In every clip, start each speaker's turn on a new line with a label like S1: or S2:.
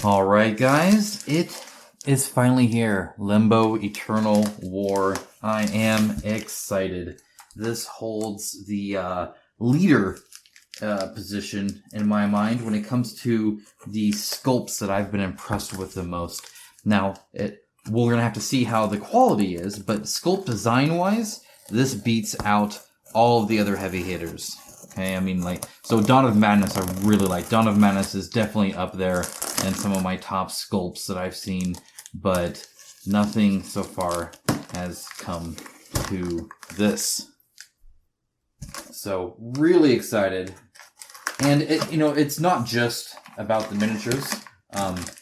S1: Alright guys, it is finally here. Limbo Eternal War. I am excited. This holds the leader position in my mind when it comes to the sculpts that I've been impressed with the most. Now, we're going to have to see how the quality is, but sculpt design-wise, this beats out all of the other heavy hitters. Okay, I mean, so Dawn of Madness I really like. Dawn of Madness is definitely up there in some of my top sculpts that I've seen, but nothing so far has come to this. So, really excited. And, it's not just about the miniatures,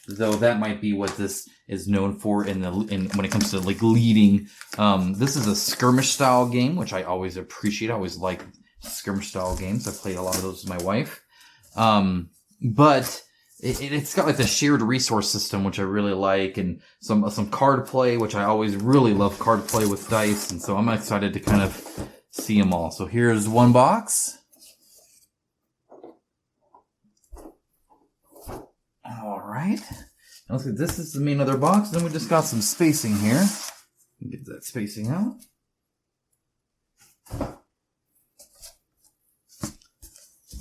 S1: though that might be what this is known for when it comes to, leading. This is a skirmish-style game, which I always appreciate. I always like skirmish-style games. I've played a lot of those with my wife. But it's got, the shared resource system, which I really like, and some card play, which I always really love card play with dice, and so I'm excited to kind of see them all. So here's one box. Alright. Let's see, this is the main other box. Then we just got some spacing here. Get that spacing out.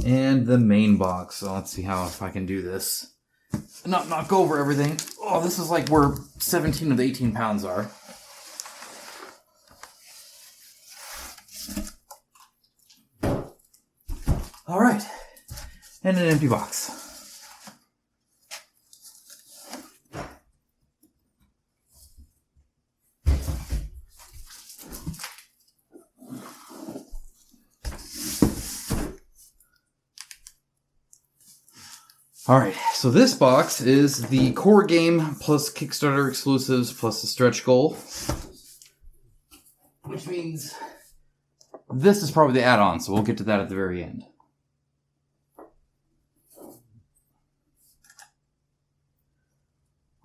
S1: And the main box. So let's see if I can do this. Not knock over everything. Oh, this is like where 17 of the 18 pounds are. Alright. And an empty box. Alright, so this box is the core game plus Kickstarter exclusives plus the stretch goal. Which means this is probably the add-on, so we'll get to that at the very end.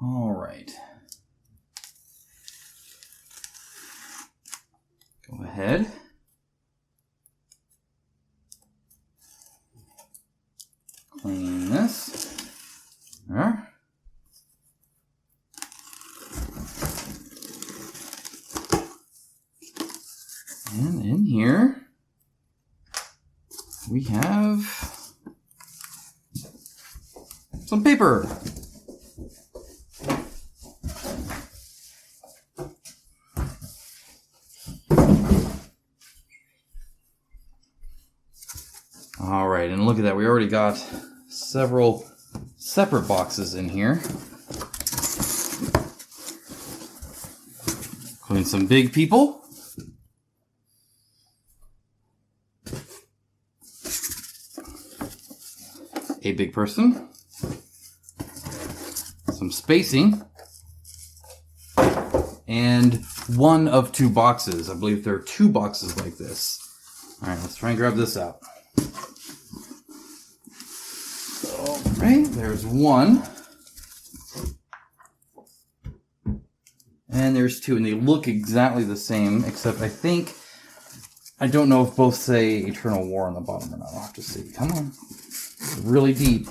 S1: Alright. Go ahead. Clean this. There. And in here, we have some paper. All right, and look at that. We already got several separate boxes in here, including some big people. A big person. Some spacing. And one of two boxes. I believe there are two boxes like this. All right, let's try and grab this out. Alright, there's one. And there's two, and they look exactly the same, except I don't know if both say Eternal War on the bottom or not. I'll have to see. Come on. It's really deep.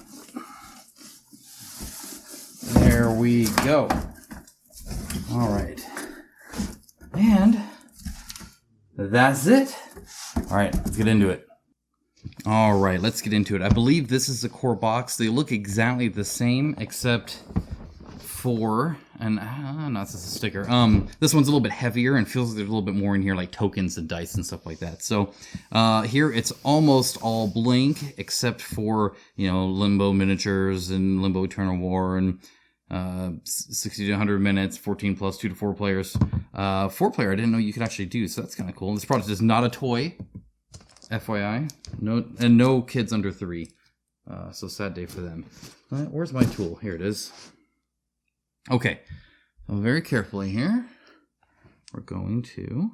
S1: There we go. Alright. And that's it. Alright, let's get into it. Alright, let's get into it. I believe this is the core box. They look exactly the same, except for, and no, this is a sticker. This one's a little bit heavier and feels like there's a little bit more in here, like tokens and dice and stuff like that. So, here it's almost all blank, except for, Limbo Miniatures and Limbo Eternal War and 60 to 100 minutes, 14 plus 2 to 4 players. 4-player I didn't know you could actually do, so that's kind of cool. This product is not a toy. FYI, no kids under 3, so sad day for them. Where's my tool? Here it is. Okay, so very carefully here, we're going to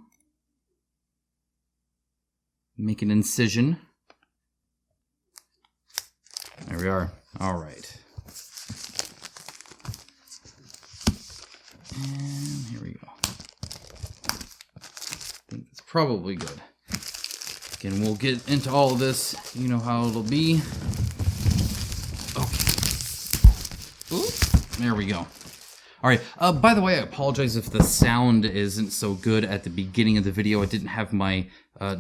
S1: make an incision. There we are. All right. And here we go. I think that's probably good. Again, we'll get into all of this. You know how it'll be. Okay. Ooh. There we go. All right. By the way, I apologize if the sound isn't so good at the beginning of the video. I didn't have my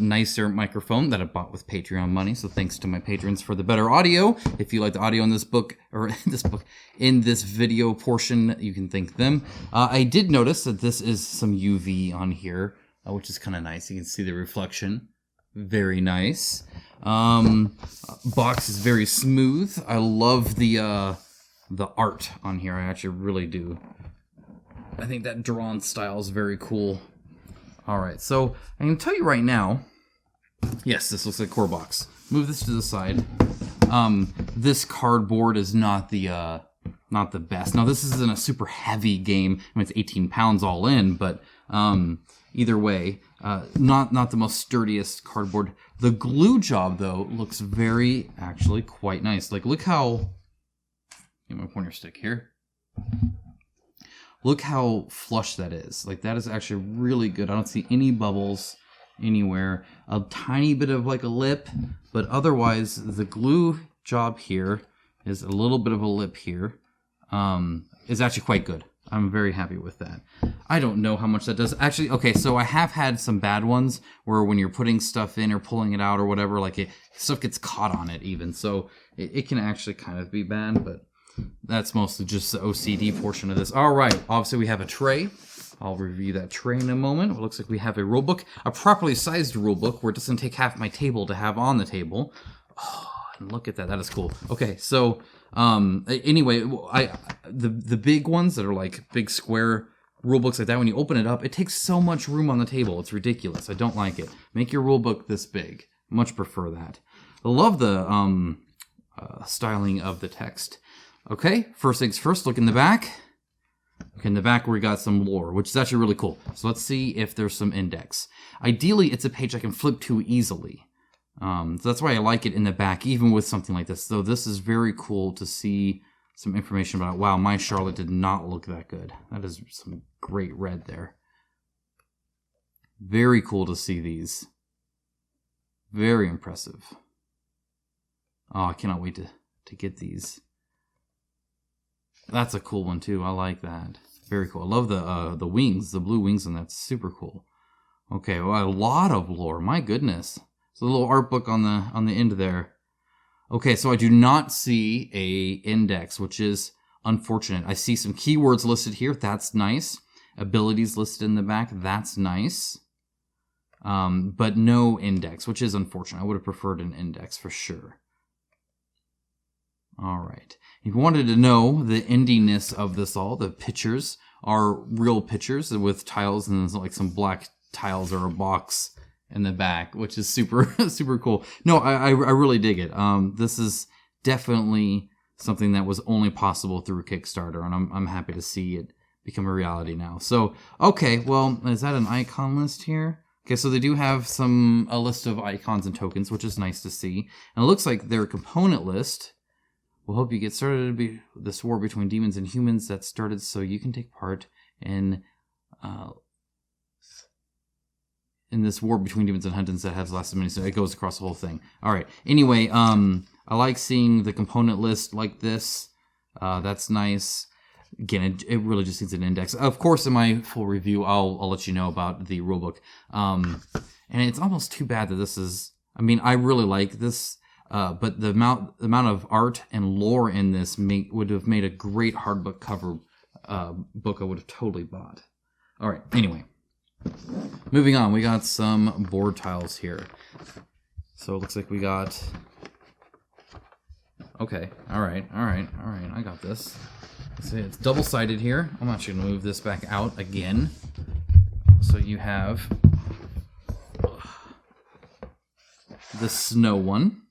S1: nicer microphone that I bought with Patreon money. So thanks to my patrons for the better audio. If you like the audio in this book, or in this video portion, you can thank them. I did notice that this is some UV on here, which is kind of nice. You can see the reflection. Very nice. Box is very smooth. I love the art on here. I actually really do. I think that drawn style is very cool. All right, so I can tell you right now, yes, this looks like a core box. Move this to the side. This cardboard is not the best. Now, this isn't a super heavy game. I mean, it's 18 pounds all in, but either way, not the most sturdiest cardboard. The glue job, though, looks actually quite nice. Like, look how... Get my pointer stick here. Look how flush that is. Like, that is actually really good. I don't see any bubbles anywhere. A tiny bit of like a lip, but otherwise the glue job here is a little bit of a lip here. Is actually quite good. I'm very happy with that. I don't know how much that does. Actually, okay, so I have had some bad ones where when you're putting stuff in or pulling it out or whatever, like stuff gets caught on it even. So it can actually kind of be bad, but that's mostly just the OCD portion of this. All right, obviously we have a tray. I'll review that tray in a moment. It looks like we have a rule book, a properly sized rule book where it doesn't take half my table to have on the table. Oh, and look at that. That is cool. Okay, so anyway, the big ones that are like big square rule books like that, when you open it up, it takes so much room on the table. It's ridiculous. I don't like it. Make your rule book this big. Much prefer that. I love the styling of the text. Okay, first things first, look in the back. Okay, in the back we got some lore, which is actually really cool. So let's see if there's some index. Ideally, it's a page I can flip to easily. So that's why I like it in the back, even with something like this. So this is very cool to see some information about it. Wow, my Charlotte did not look that good. That is some great red there. Very cool to see these. Very impressive. Oh, I cannot wait to get these. That's a cool one too. I like that. Very cool. I love the wings, the blue wings, and that's super cool. Okay, well, a lot of lore. My goodness. It's a little art book on the end there. Okay, so I do not see a index, which is unfortunate. I see some keywords listed here. That's nice. Abilities listed in the back. That's nice. But no index, which is unfortunate. I would have preferred an index for sure. All right. If you wanted to know the indiness of this all, the pictures are real pictures with tiles and there's like some black tiles or a box in the back, which is super, super cool. No, I really dig it. This is definitely something that was only possible through Kickstarter, and I'm happy to see it become a reality now. So, okay, well, is that an icon list here? Okay, so they do have a list of icons and tokens, which is nice to see. And it looks like their component list will help you get started to this war between demons and humans that started so you can take part in this war between demons and huntons that has lasted many, so it goes across the whole thing. All right. Anyway, I like seeing the component list like this. That's nice. Again, it really just needs an index. Of course, in my full review, I'll let you know about the rulebook. And it's almost too bad that this is... I mean, I really like this. But the amount of art and lore in this would have made a great hardbook cover book I would have totally bought. All right, anyway. Moving on, we got some board tiles here. So it looks like we got... Okay, all right, I got this. Let's see, it's double-sided here. I'm actually going to move this back out again. So you have the snow one.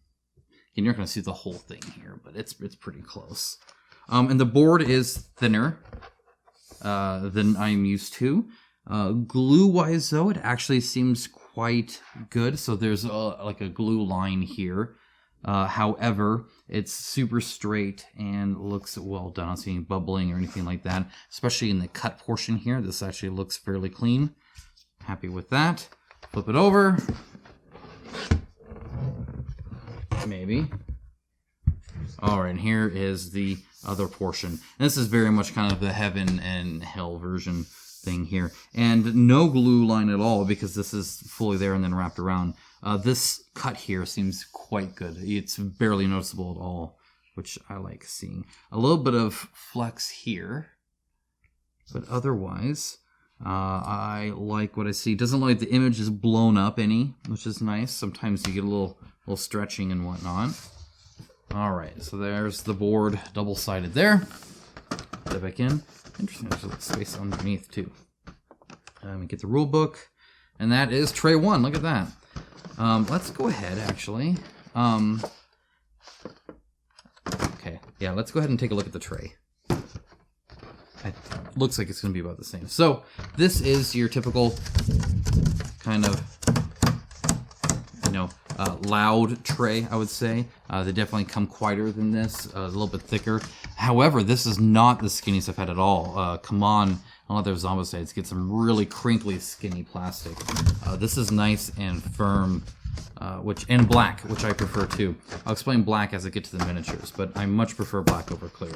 S1: And you're not going to see the whole thing here, but it's pretty close. And the board is thinner than I'm used to. Glue-wise, though, it actually seems quite good. So there's like a glue line here. However, it's super straight and looks well done. I don't see any bubbling or anything like that, especially in the cut portion here. This actually looks fairly clean. Happy with that. Flip it over. Maybe. All right, and here is the other portion. And this is very much kind of the heaven and hell version thing here. And no glue line at all because this is fully there and then wrapped around. This cut here seems quite good. It's barely noticeable at all, which I like seeing. A little bit of flex here, but otherwise, I like what I see. Doesn't look like the image is blown up any, which is nice. Sometimes you get a little stretching and whatnot. All right, so there's the board, double-sided there. Put that back in. Interesting, there's a little space underneath too. We get the rule book, and that is tray 1. Look at that. Let's go ahead, actually. Okay, yeah, let's go ahead and take a look at the tray. It looks like it's going to be about the same. So this is your typical kind of, loud tray, I would say. They definitely come quieter than this, a little bit thicker. However, this is not the skinniest I've had at all. Come on, I don't know if there's Zombicides, get some really crinkly, skinny plastic. This is nice and firm, and black, which I prefer too. I'll explain black as I get to the miniatures, but I much prefer black over clear.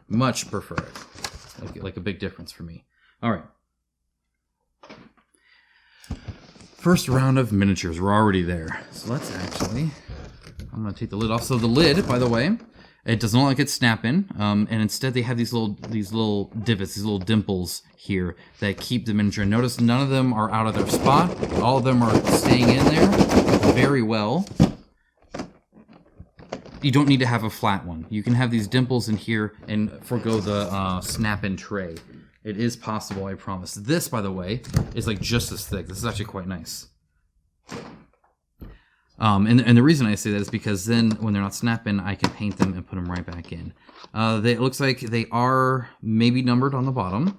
S1: Much prefer it. Like a big difference for me. All right. First round of miniatures. We're already there. So let's actually... I'm going to take the lid off. So the lid, by the way, it does not like it's snapping. And instead they have these little divots, these little dimples here that keep the miniature. Notice none of them are out of their spot. All of them are staying in there very well. You don't need to have a flat one. You can have these dimples in here and forgo the snap-in tray. It is possible, I promise. This, by the way, is like just as thick. This is actually quite nice. And the reason I say that is because then when they're not snap-in, I can paint them and put them right back in. It looks like they are maybe numbered on the bottom.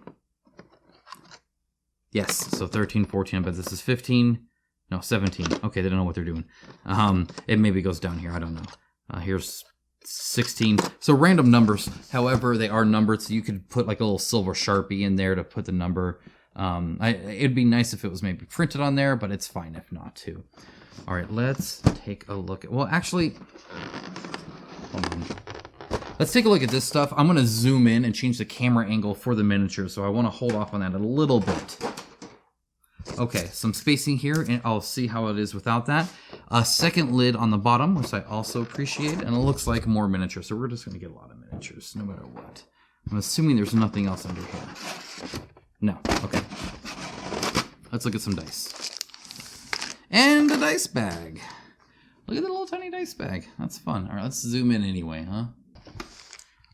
S1: Yes, so 13, 14, but this is 15. No, 17. Okay, they don't know what they're doing. It maybe goes down here. I don't know. Here's 16. So random numbers. However, they are numbered, so you could put like a little silver Sharpie in there to put the number. It'd be nice if it was maybe printed on there, but it's fine if not too. All right, let's take a look at... Well, actually... Hold on. Let's take a look at this stuff. I'm going to zoom in and change the camera angle for the miniature, so I want to hold off on that a little bit. Okay, some spacing here, and I'll see how it is without that. A second lid on the bottom, which I also appreciate, and it looks like more miniatures, so we're just going to get a lot of miniatures, no matter what. I'm assuming there's nothing else under here. No, okay. Let's look at some dice. And a dice bag. Look at the little tiny dice bag. That's fun. All right, let's zoom in anyway, huh?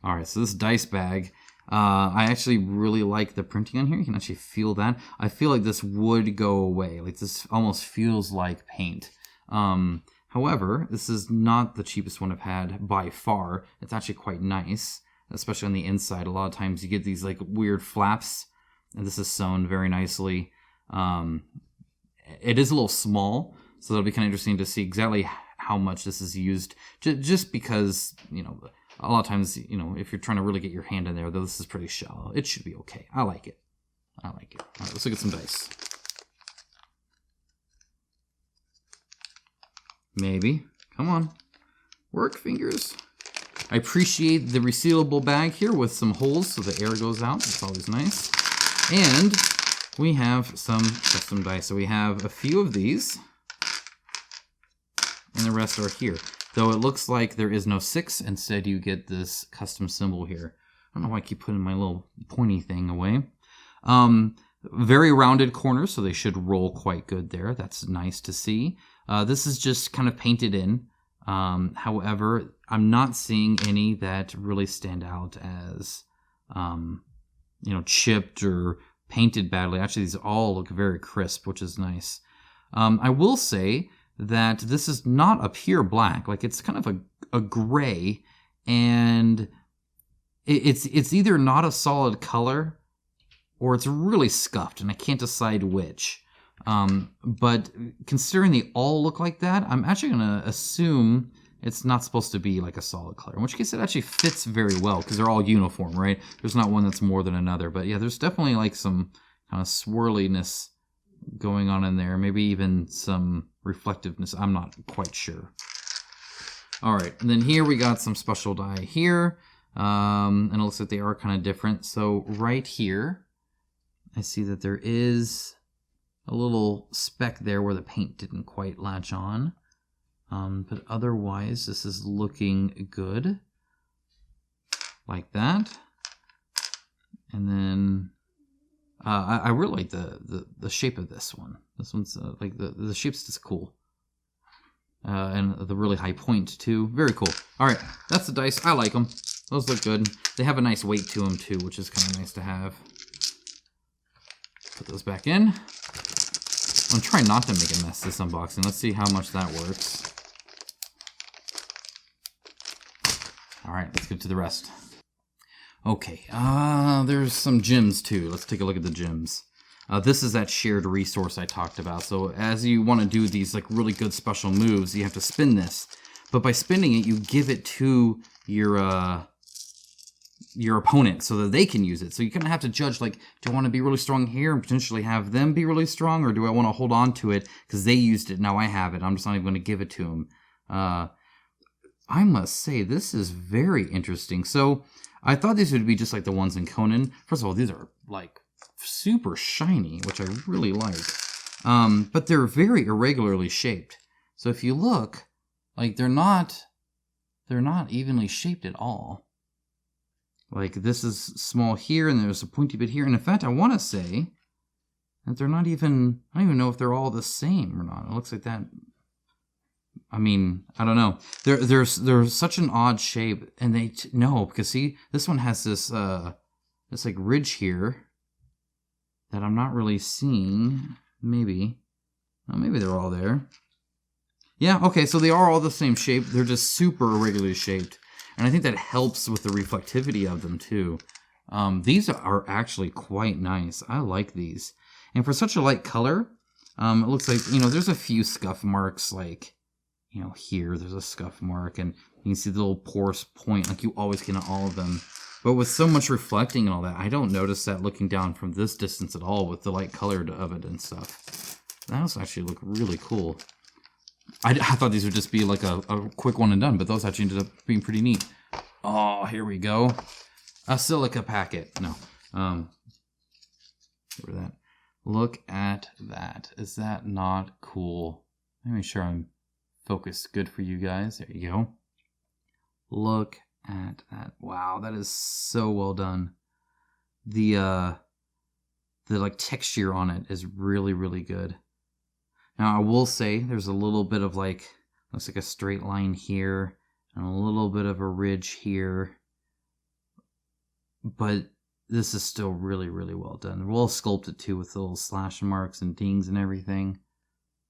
S1: All right, so this dice bag... I actually really like the printing on here. You can actually feel that. I feel like this would go away. Like this almost feels like paint. However, this is not the cheapest one I've had by far. It's actually quite nice, especially on the inside. A lot of times you get these like weird flaps, and this is sewn very nicely. It is a little small, so it'll be kind of interesting to see exactly how much this is used. Just because, a lot of times, if you're trying to really get your hand in there, though this is pretty shallow, it should be okay. I like it. All right, let's look at some dice. Maybe. Come on. Work, fingers. I appreciate the resealable bag here with some holes so the air goes out. That's always nice. And we have some custom dice. So we have a few of these. And the rest are here. Though it looks like there is no 6, instead you get this custom symbol here. I don't know why I keep putting my little pointy thing away. Very rounded corners, so they should roll quite good there. That's nice to see. This is just kind of painted in. However, I'm not seeing any that really stand out as, chipped or painted badly. Actually, these all look very crisp, which is nice. I will say that this is not a pure black. Like, it's kind of a gray, and it's either not a solid color or it's really scuffed, and I can't decide which. But considering they all look like that, I'm actually going to assume it's not supposed to be like a solid color, in which case it actually fits very well because they're all uniform, right? There's not one that's more than another. But yeah, there's definitely like some kind of swirliness going on in there, maybe even some reflectiveness. I'm not quite sure. All right, and then here we got some special die here. And it looks like they are kind of different. So right here, I see that there is a little speck there where the paint didn't quite latch on. But otherwise, this is looking good. Like that. And then I really like the shape of this one. This one's like the shape's just cool. And the really high point too. Very cool. All right, that's the dice. I like them. Those look good. They have a nice weight to them too, which is kind of nice to have. Put those back in. I'm trying not to make a mess this unboxing. Let's see how much that works. All right, let's get to the rest. Okay, there's some gems too. Let's take a look at the gems. This is that shared resource I talked about. So as you want to do these like really good special moves, you have to spin this. But by spinning it, you give it to your opponent so that they can use it. So you kind of have to judge, like, do I want to be really strong here and potentially have them be really strong, or do I want to hold on to it because they used it, now I have it, I'm just not even going to give it to them. I must say, this is very interesting. So I thought these would be just like the ones in Conan. First of all, these are like super shiny, which I really like. But they're very irregularly shaped. So if you look, like they're not evenly shaped at all. Like this is small here and there's a pointy bit here. And in fact, I want to say that they're not even, I don't even know if they're all the same or not. It looks like that. I mean, I don't know. They're such an odd shape, and no, because see, this one has this this like ridge here that I'm not really seeing. Maybe, oh, maybe they're all there. Yeah, okay, so they are all the same shape. They're just super irregularly shaped, and I think that helps with the reflectivity of them too. These are actually quite nice. I like these, and for such a light color, it looks like, you know, there's a few scuff marks, like, you know, here there's a scuff mark, and you can see the little porous point like you always get on all of them. But with so much reflecting and all that, I don't notice that looking down from this distance at all with the light color of it and stuff. Those actually look really cool. I thought these would just be like a quick one and done, but those actually ended up being pretty neat. Oh, here we go. A silica packet. No. Get rid of that. Look at that. Is that not cool? Let me make sure I'm focused good for you guys. There you go. Look at that. Wow, that is so well done. The like texture on it is really, really good. Now I will say there's a little bit of like, looks like a straight line here and a little bit of a ridge here. But this is still really, really well done. Well sculpted too, with little slash marks and dings and everything.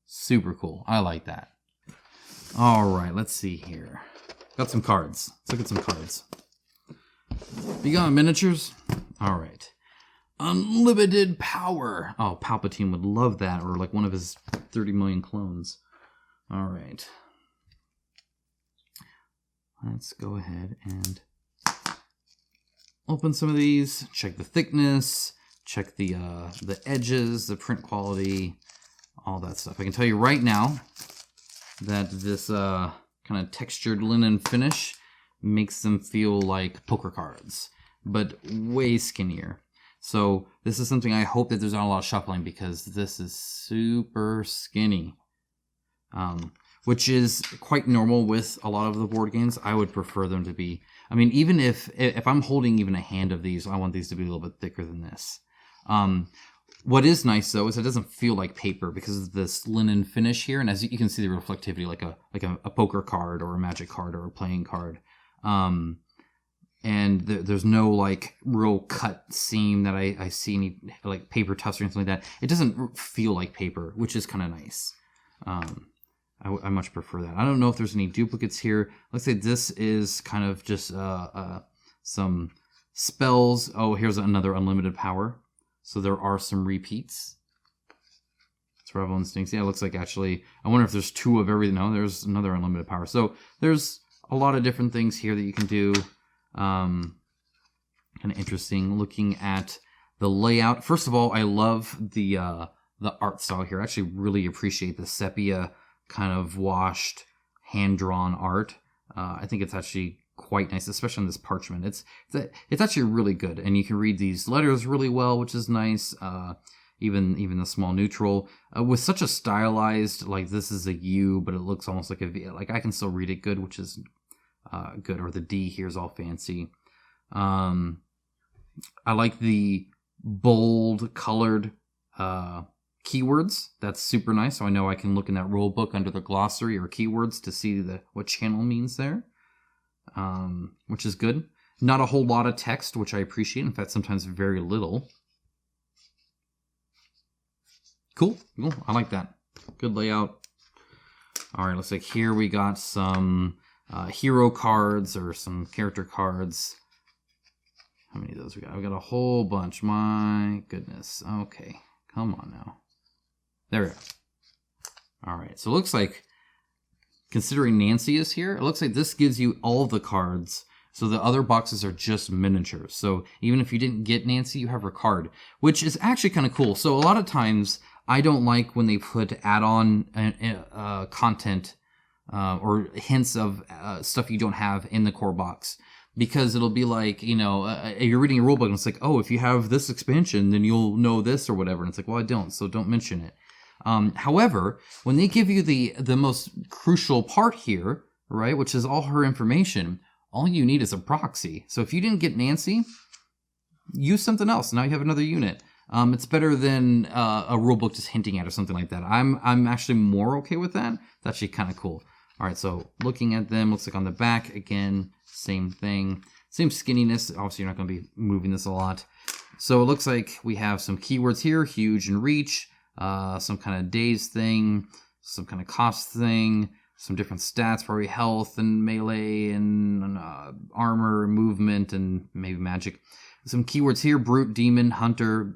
S1: Super cool. I like that. All right, let's see here. Got some cards. Let's look at some cards. You got miniatures? All right. Unlimited power. Oh, Palpatine would love that, or like one of his 30 million clones. All right. Let's go ahead and open some of these. Check the thickness. Check the edges, the print quality, all that stuff. I can tell you right now that this kind of textured linen finish makes them feel like poker cards, but way skinnier. So this is something I hope that there's not a lot of shuffling, because this is super skinny, which is quite normal with a lot of the board games. I would prefer them to be, I mean, even if I'm holding even a hand of these, I want these to be a little bit thicker than this. What is nice though is it doesn't feel like paper because of this linen finish here, and as you can see the reflectivity, like a poker card or a magic card or a playing card. And there's no like real cut seam that I see any like paper tufts or anything like that. It doesn't feel like paper, which is kind of nice. I much prefer that. I don't know if there's any duplicates here. Let's say this is kind of just some spells. Oh, here's another unlimited power. So there are some repeats. Survival Instincts. Yeah, it looks like actually, I wonder if there's two of everything. No, there's another unlimited power. So there's a lot of different things here that you can do. Kind of interesting looking at the layout. First of all, I love the art style here. I actually really appreciate the sepia kind of washed, hand-drawn art. I think it's actually quite nice, especially on this parchment. It's actually really good, and you can read these letters really well, which is nice. Even the small neutral with such a stylized, like this is a U, but it looks almost like a V. Like I can still read it good, which is good. Or the D here is all fancy. I like the bold colored keywords. That's super nice. So I know I can look in that rule book under the glossary or keywords to see what channel means there, which is good. Not a whole lot of text, which I appreciate. In fact, sometimes very little. Cool. I like that. Good layout. All right, looks like here we got some hero cards or some character cards. How many of those we got? We got a whole bunch. My goodness. Okay, come on now. There we go. All right, so it looks like, considering Nancy is here, it looks like this gives you all the cards. So the other boxes are just miniatures. So even if you didn't get Nancy, you have her card, which is actually kind of cool. So a lot of times, I don't like when they put add-on content or hints of stuff you don't have in the core box. Because it'll be like, you're reading a rulebook and it's like, oh, if you have this expansion, then you'll know this or whatever. And it's like, well, I don't, so don't mention it. However, when they give you the most crucial part here, right, which is all her information, all you need is a proxy. So if you didn't get Nancy, use something else. Now you have another unit. It's better than a rulebook just hinting at or something like that. I'm actually more okay with that. It's actually kind of cool. All right, so looking at them, looks like on the back, again, same thing. Same skinniness. Obviously, you're not going to be moving this a lot. So it looks like we have some keywords here, huge and reach, some kind of days thing, some kind of cost thing, some different stats, probably health and melee and armor, movement, and maybe magic. Some keywords here, brute, demon hunter,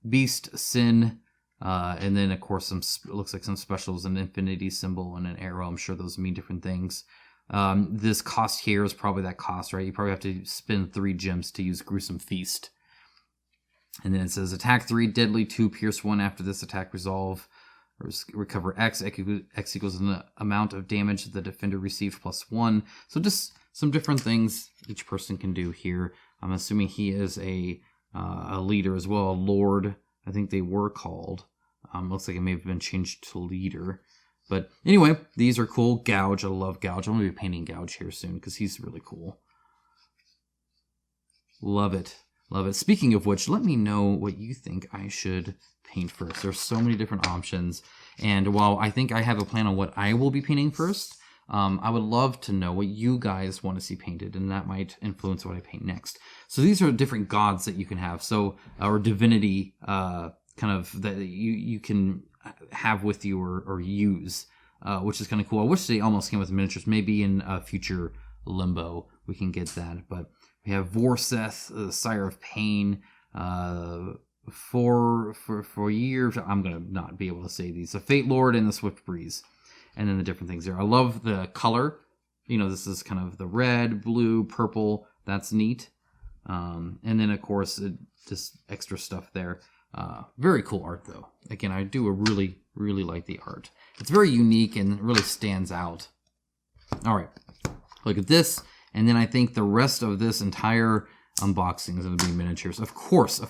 S1: beast, sin, and then of course it looks like some specials, an infinity symbol and an arrow. I'm sure those mean different things. This cost here is probably that cost, right? You probably have to spend 3 gems to use Gruesome Feast. And then it says attack 3, deadly 2, pierce 1 after this attack resolve. Recover X. X equals the amount of damage the defender received plus 1. So just some different things each person can do here. I'm assuming he is a leader as well, a lord. I think they were called. Looks like it may have been changed to leader. But anyway, these are cool. Gouge, I love Gouge. I'm going to be painting Gouge here soon because he's really cool. Love it. Love it. Speaking of which, let me know what you think I should paint first. There's so many different options. And while I think I have a plan on what I will be painting first, I would love to know what you guys want to see painted, and that might influence what I paint next. So these are different gods that you can have. So, or divinity, kind of that you can have with you or use, which is kind of cool. I wish they almost came with miniatures. Maybe in a future Limbo we can get that. But we have Vorseth, the Sire of Pain, for years. I'm gonna not be able to say these. The Fate Lord and the Swift Breeze, and then the different things there. I love the color. This is kind of the red, blue, purple. That's neat. And then of course just extra stuff there. Very cool art though. Again, I do really, really like the art. It's very unique and really stands out. All right, look at this. And then I think the rest of this entire unboxing is going to be miniatures. Of course,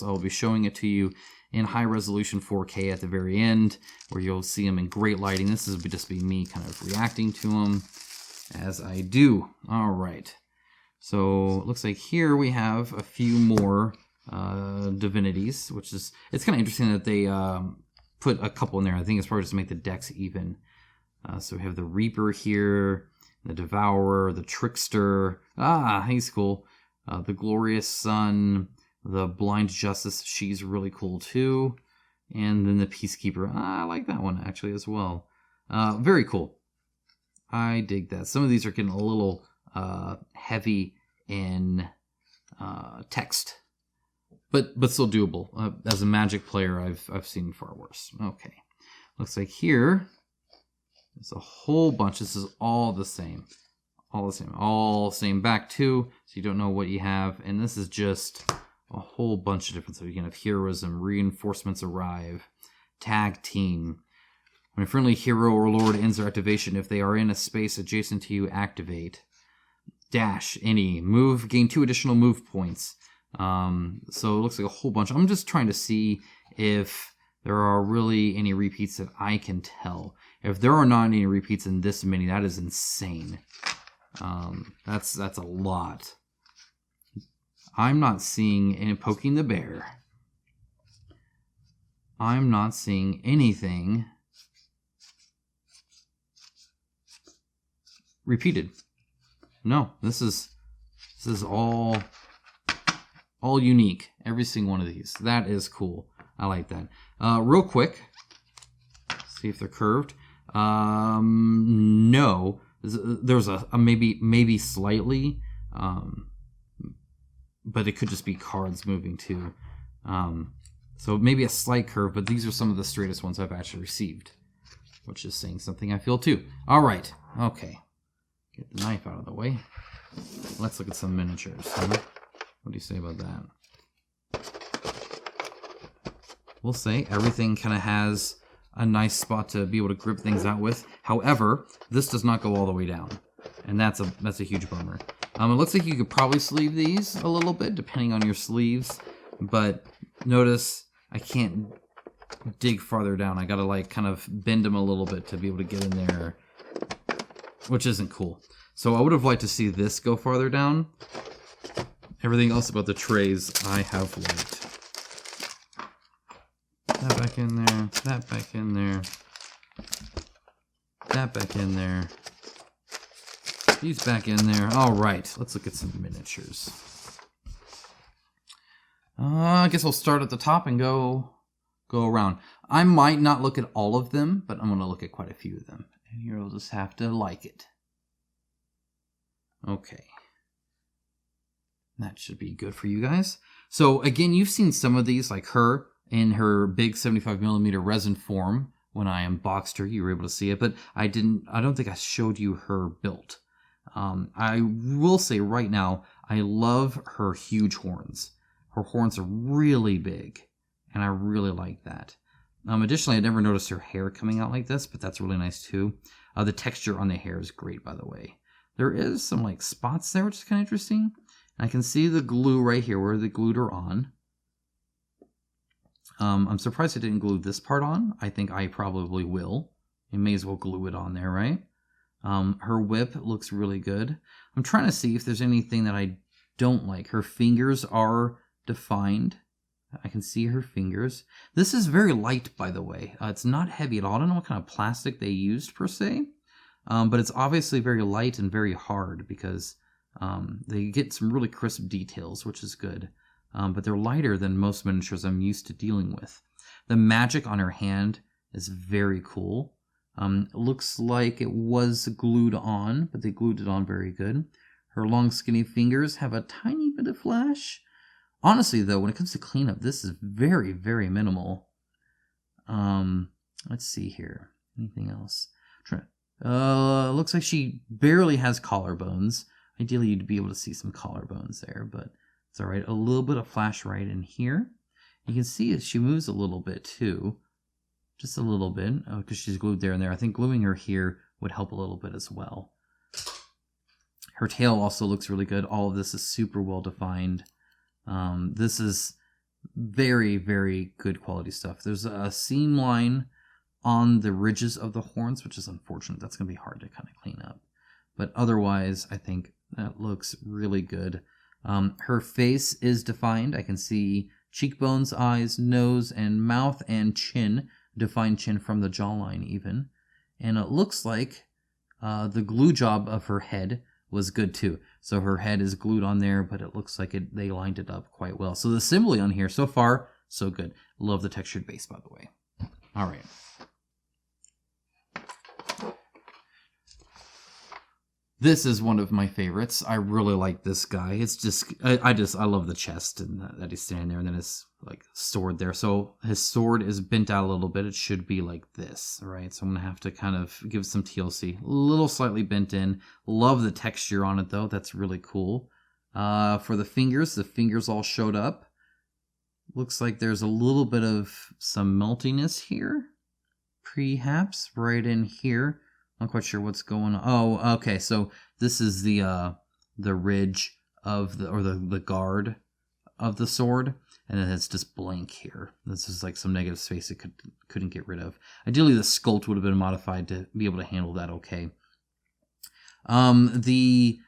S1: I'll be showing it to you in high resolution 4K at the very end, where you'll see them in great lighting. This will just be me kind of reacting to them as I do. All right. So it looks like here we have a few more divinities, which is, it's kind of interesting that they put a couple in there. I think it's probably just to make the decks even. So we have the Reaper here, the Devourer, the Trickster. He's cool. The Glorious Sun, the Blind Justice. She's really cool too. And then the Peacekeeper. I like that one actually as well. Very cool. I dig that. Some of these are getting a little heavy in text, but still doable. As a Magic player, I've seen far worse. Okay, looks like here there's a whole bunch. This is all the same, all same back too. So you don't know what you have, and this is just a whole bunch of different stuff. You can have heroism, reinforcements arrive, tag team, When a friendly hero or lord ends their activation, if they are in a space adjacent to you, activate. Dash any. Move. Gain 2 additional move points. So it looks like a whole bunch. I'm just trying to see if there are really any repeats that I can tell. If there are not any repeats in this mini, that is insane. That's a lot. I'm not seeing any poking the bear. I'm not seeing anything repeated. No, this is all unique. Every single one of these. That is cool. I like that. Real quick, see if they're curved. No, there's a maybe slightly, but it could just be cards moving too. So maybe a slight curve, but these are some of the straightest ones I've actually received, which is saying something I feel too. All right, okay. Get the knife out of the way. Let's look at some miniatures. Huh? What do you say about that? We'll say everything kind of has a nice spot to be able to grip things out with. However, this does not go all the way down, and that's a huge bummer. It looks like you could probably sleeve these a little bit, depending on your sleeves, but notice I can't dig farther down. I gotta like kind of bend them a little bit to be able to get in there, which isn't cool. So I would have liked to see this go farther down. Everything else about the trays I have liked. That back in there, that back in there, that back in there. These back in there. All right, let's look at some miniatures. I guess we'll start at the top and go around. I might not look at all of them, but I'm going to look at quite a few of them. And you'll just have to like it. Okay. That should be good for you guys. So again, you've seen some of these, like her in her big 75mm resin form. When I unboxed her, you were able to see it, but I don't think I showed you her built. I will say right now, I love her huge horns. Her horns are really big, and I really like that. Additionally, I never noticed her hair coming out like this, but that's really nice too. The texture on the hair is great, by the way. There is some like spots there, which is kind of interesting. I can see the glue right here where they glued her on. I'm surprised I didn't glue this part on. I think I probably will. You may as well glue it on there, right? Her whip looks really good. I'm trying to see if there's anything that I don't like. Her fingers are defined. I can see her fingers. This is very light, by the way. It's not heavy at all. I don't know what kind of plastic they used per se, but it's obviously very light and very hard because they get some really crisp details, which is good. But they're lighter than most miniatures I'm used to dealing with. The magic on her hand is very cool. It looks like it was glued on, but they glued it on very good. Her long skinny fingers have a tiny bit of flash. Honestly, though, when it comes to cleanup, this is very, very minimal. Let's see here. Anything else? Looks like she barely has collarbones. Ideally, you'd be able to see some collarbones there, but it's all right. A little bit of flash right in here. You can see she moves a little bit, too. Just a little bit, because she's glued there and there. I think gluing her here would help a little bit as well. Her tail also looks really good. All of this is super well defined. This is very, very good quality stuff. There's a seam line on the ridges of the horns, which is unfortunate. That's going to be hard to kind of clean up. But otherwise, I think that looks really good. Her face is defined. I can see cheekbones, eyes, nose, and mouth and chin. Defined chin from the jawline even. And it looks like the glue job of her head was good too. So her head is glued on there, but it looks like they lined it up quite well. So the assembly on here, so far, so good. Love the textured base, by the way. All right. This is one of my favorites. I really like this guy. It's just, I love the chest and that he's standing there, and then his like sword there. So his sword is bent out a little bit. It should be like this, right? So I'm gonna have to kind of give some TLC. A little slightly bent in. Love the texture on it though. That's really cool. For the fingers all showed up. Looks like there's a little bit of some meltiness here. perhaps right in here. I'm not quite sure what's going on. Oh, okay. So this is the ridge of the guard of the sword, and then it's just blank here. This is like some negative space it couldn't get rid of. Ideally, the sculpt would have been modified to be able to handle that okay. The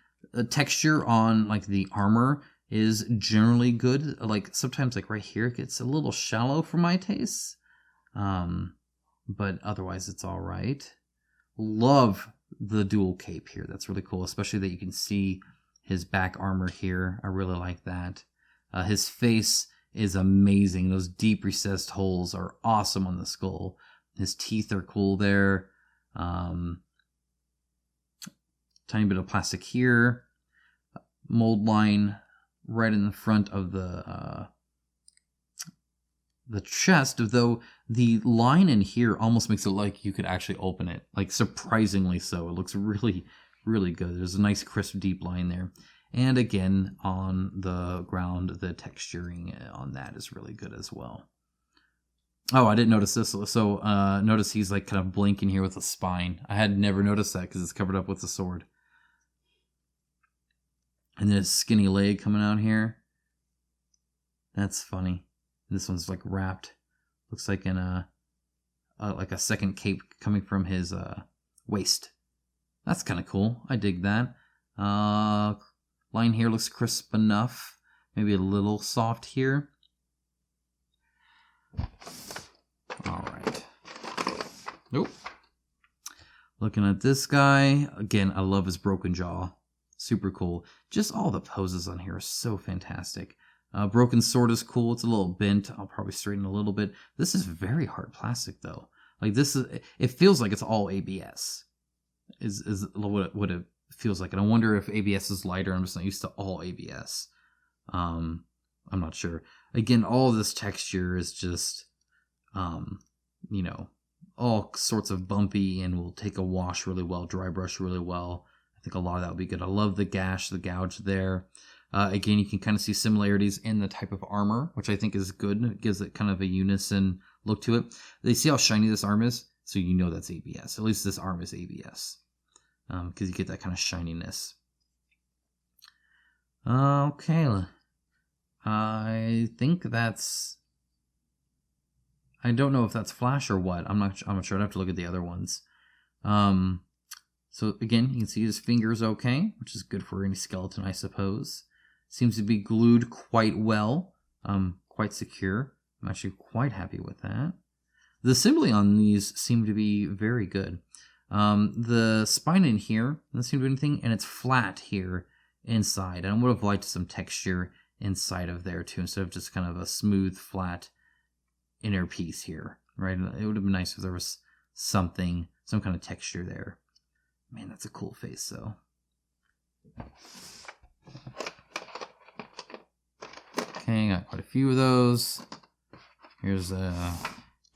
S1: texture on like the armor is generally good. Like sometimes like right here it gets a little shallow for my tastes. But otherwise it's all right. Love the dual cape here. That's really cool, especially that you can see his back armor here. I really like that. His face is amazing. Those deep recessed holes are awesome on the skull. His teeth are cool there. Tiny bit of plastic here. Mold line right in the front of the chest, though the line in here almost makes it like you could actually open it. Like surprisingly so. It looks really, really good. There's a nice crisp deep line there. And again, on the ground, the texturing on that is really good as well. Oh, I didn't notice this. So notice he's like kind of blinking here with a spine. I had never noticed that because it's covered up with the sword. And then his skinny leg coming out here. That's funny. This one's like wrapped. Looks like in like a second cape coming from his waist. That's kind of cool. I dig that. Line here looks crisp enough. Maybe a little soft here. All right. Nope. Looking at this guy. Again, I love his broken jaw. Super cool. Just all the poses on here are so fantastic. Broken sword is cool. It's a little bent. I'll probably straighten a little bit. This is very hard plastic though. Like this is, it feels like it's all ABS. Is what it feels like. And I wonder if ABS is lighter. I'm just not used to all ABS. I'm not sure. Again, all this texture is just, you know, all sorts of bumpy and will take a wash really well, dry brush really well. I think a lot of that will be good. I love the gash, the gouge there. Again, you can kind of see similarities in the type of armor, which I think is good. It gives it kind of a unison look to it. They see how shiny this arm is, so you know that's ABS. At least this arm is ABS, because you get that kind of shininess. Okay, I think that's. I don't know if that's flash or what. I'm not sure. I'd have to look at the other ones. So again, you can see his fingers okay, which is good for any skeleton, I suppose. Seems to be glued quite well, quite secure. I'm actually quite happy with that. The assembly on these seem to be very good. The spine in here doesn't seem to do anything, and it's flat here inside. And I would have liked some texture inside of there too, instead of just kind of a smooth, flat inner piece here, right? It would have been nice if there was some kind of texture there. Man, that's a cool face, though. Okay, got quite a few of those. Here's a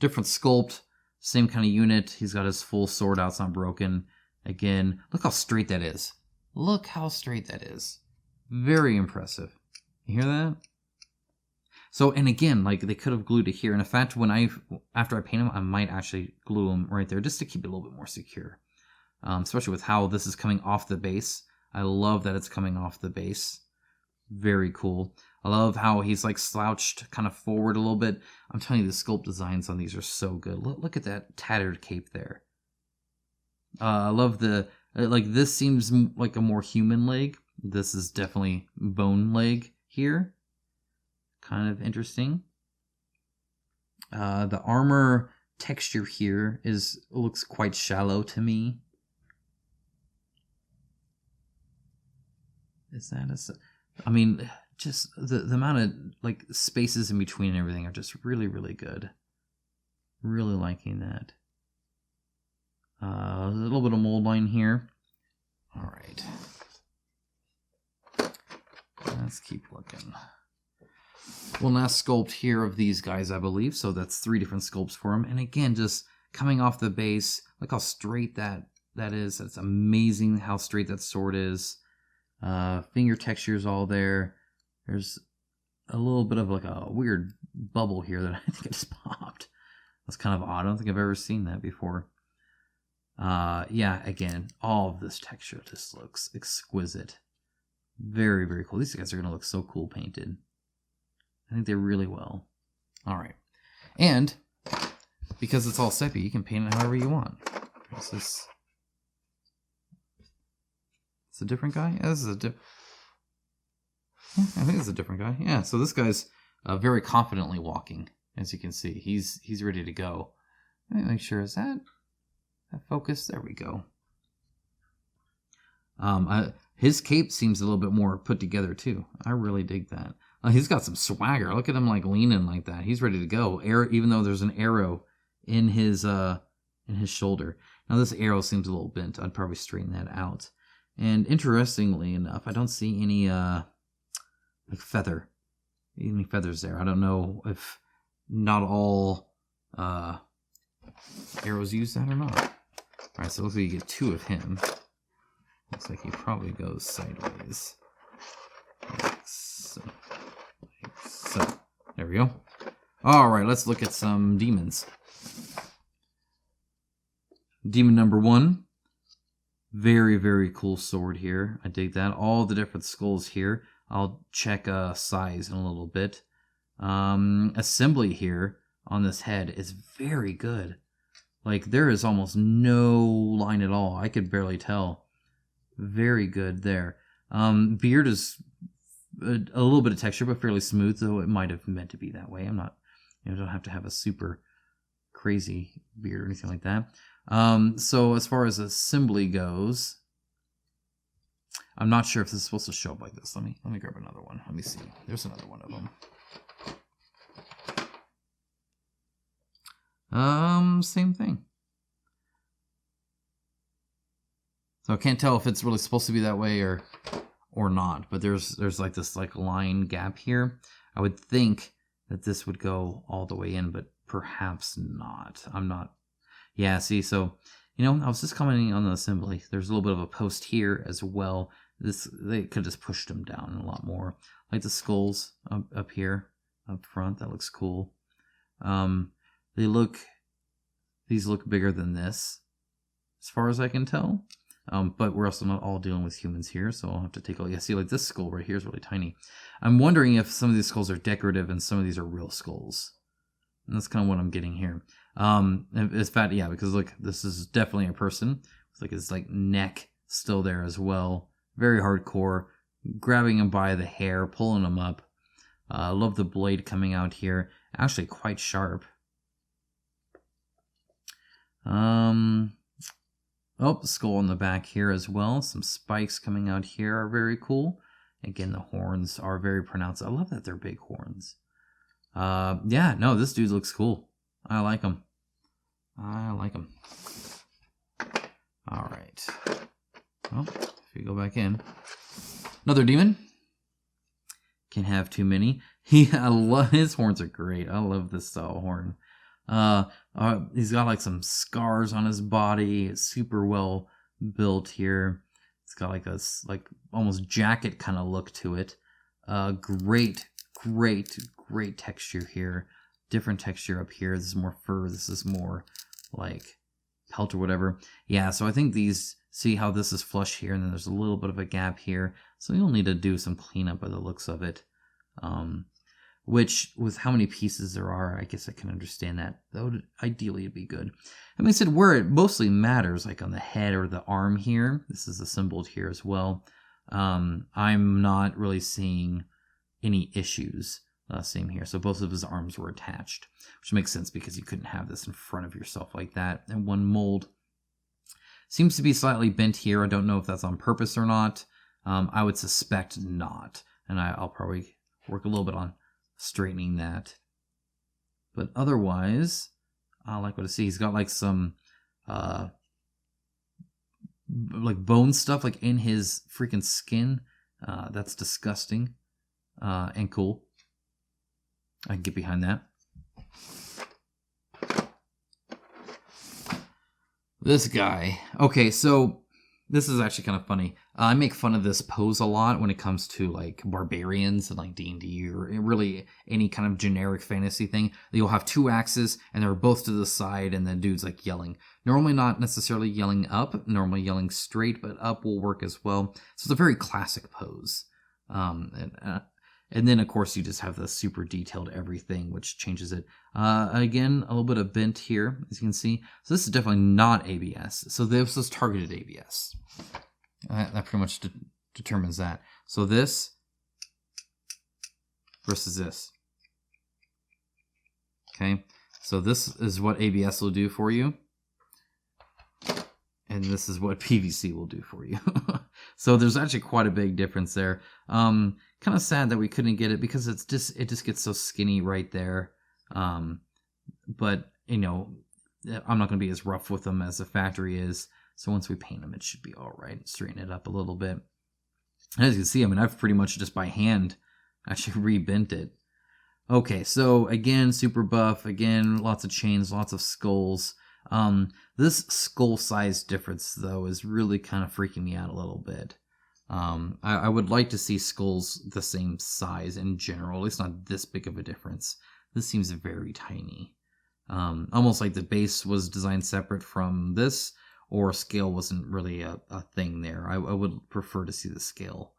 S1: different sculpt, same kind of unit. He's got his full sword out, it's not broken. Again, look how straight that is. Look how straight that is. Very impressive. You hear that? So, and again, like they could have glued it here. And in fact, after I paint him, I might actually glue him right there just to keep it a little bit more secure. Especially with how this is coming off the base. I love that it's coming off the base. Very cool. I love how he's like slouched kind of forward a little bit. I'm telling you, the sculpt designs on these are so good. Look at that tattered cape there. I love like this seems like a more human leg. This is definitely bone leg here. Kind of interesting. The armor texture here looks quite shallow to me. Is that I mean, just the amount of like spaces in between and everything are just really, really good. Really liking that. A little bit of mold line here. All right. Let's keep looking. One last sculpt here of these guys, I believe. So that's 3 different sculpts for them. And again, just coming off the base. Look how straight that is. That's amazing how straight that sword is. Finger textures all there. There's a little bit of like a weird bubble here that I think I just popped. That's kind of odd. I don't think I've ever seen that before. Yeah, again, all of this texture just looks exquisite. Very, very cool. These guys are going to look so cool painted. I think they really will. All right. And because it's all sepia, you can paint it however you want. It's a different guy? Yeah, this is I think it's a different guy. Yeah, so this guy's very confidently walking, as you can see. He's ready to go. Let me make sure, is that focus? There we go. His cape seems a little bit more put together too. I really dig that. He's got some swagger. Look at him like leaning like that. He's ready to go. Even though there's an arrow in his shoulder. Now this arrow seems a little bent. I'd probably straighten that out. And interestingly enough, I don't see any like any feathers there. I don't know if not all arrows use that or not. All right, so it looks like you get 2 of him. Looks like he probably goes sideways. Like so. There we go. All right, let's look at some demons. Demon number 1. Very, very cool sword here. I dig that. All the different skulls here. I'll check size in a little bit. Assembly here on this head is very good. Like, there is almost no line at all. I could barely tell. Very good there. Beard is a little bit of texture, but fairly smooth, though it might have meant to be that way. I'm not, don't have to have a super crazy beard or anything like that. So as far as assembly goes, I'm not sure if this is supposed to show up like this. Let me grab another one. Let me see. There's another one of them. Same thing. So I can't tell if it's really supposed to be that way or not, but there's like this like line gap here. I would think that this would go all the way in, but perhaps not. I'm not. Yeah, see, so, I was just commenting on the assembly. There's a little bit of a post here as well. They could have just pushed them down a lot more. Like the skulls up here, up front. That looks cool. These look bigger than this, as far as I can tell. But we're also not all dealing with humans here, so I'll have to take a look. Yeah, see, like this skull right here is really tiny. I'm wondering if some of these skulls are decorative and some of these are real skulls. And that's kind of what I'm getting here. It's fat, yeah, because look, this is definitely a person. It's like his neck still there as well. Very hardcore. Grabbing him by the hair, pulling him up. I love the blade coming out here. Actually quite sharp. Skull on the back here as well. Some spikes coming out here are very cool. Again, the horns are very pronounced. I love that they're big horns. Yeah, no, this dude looks cool. I like him. All right. Well, if we go back in. Another demon. Can't have too many. I love his horns are great. I love this style horn. He's got like some scars on his body. It's super well built here. It's got like this almost jacket kind of look to it. Great texture here. Different texture up here. This is more fur. This is more like pelt or whatever. Yeah, so I think these, see how this is flush here and then there's a little bit of a gap here. So you'll need to do some cleanup by the looks of it. Which, with how many pieces there are, I guess I can understand that. Though ideally it'd be good. I mean, I said where it mostly matters, like on the head or the arm here. This is assembled here as well. I'm not really seeing any issues. Same here. So both of his arms were attached, which makes sense because you couldn't have this in front of yourself like that. And one mold seems to be slightly bent here. I don't know if that's on purpose or not. I would suspect not. And I'll probably work a little bit on straightening that. But otherwise, I like what I see. He's got like some like bone stuff like in his freaking skin. That's disgusting and cool. I can get behind that. This guy. Okay, so This is actually kind of funny. I make fun of this pose a lot when it comes to like barbarians and like D&D or really any kind of generic fantasy thing. You'll have two axes and they're both to the side and the dude's like yelling. Normally not necessarily yelling up, normally yelling straight, but up will work as well. So it's a very classic pose. And then, of course, you just have the super detailed everything, which changes it. Again, a little bit of bent here, as you can see. So this is definitely not ABS. So this is targeted ABS. That pretty much determines that. So this versus this. Okay, so this is what ABS will do for you. And this is what PVC will do for you. So there's actually quite a big difference there. Kind of sad that we couldn't get it because it just gets so skinny right there. But you know, I'm not going to be as rough with them as the factory is. So once we paint them, it should be all right. Straighten it up a little bit. And as you can see, I mean, I've pretty much just by hand actually rebent it. Okay, so again, super buff. Again, lots of chains, lots of skulls. This skull size difference though is really kind of freaking me out a little bit. I would like to see skulls the same size in general, at least not this big of a difference. This seems very tiny. Almost like the base was designed separate from this, or scale wasn't really a thing there. I would prefer to see the scale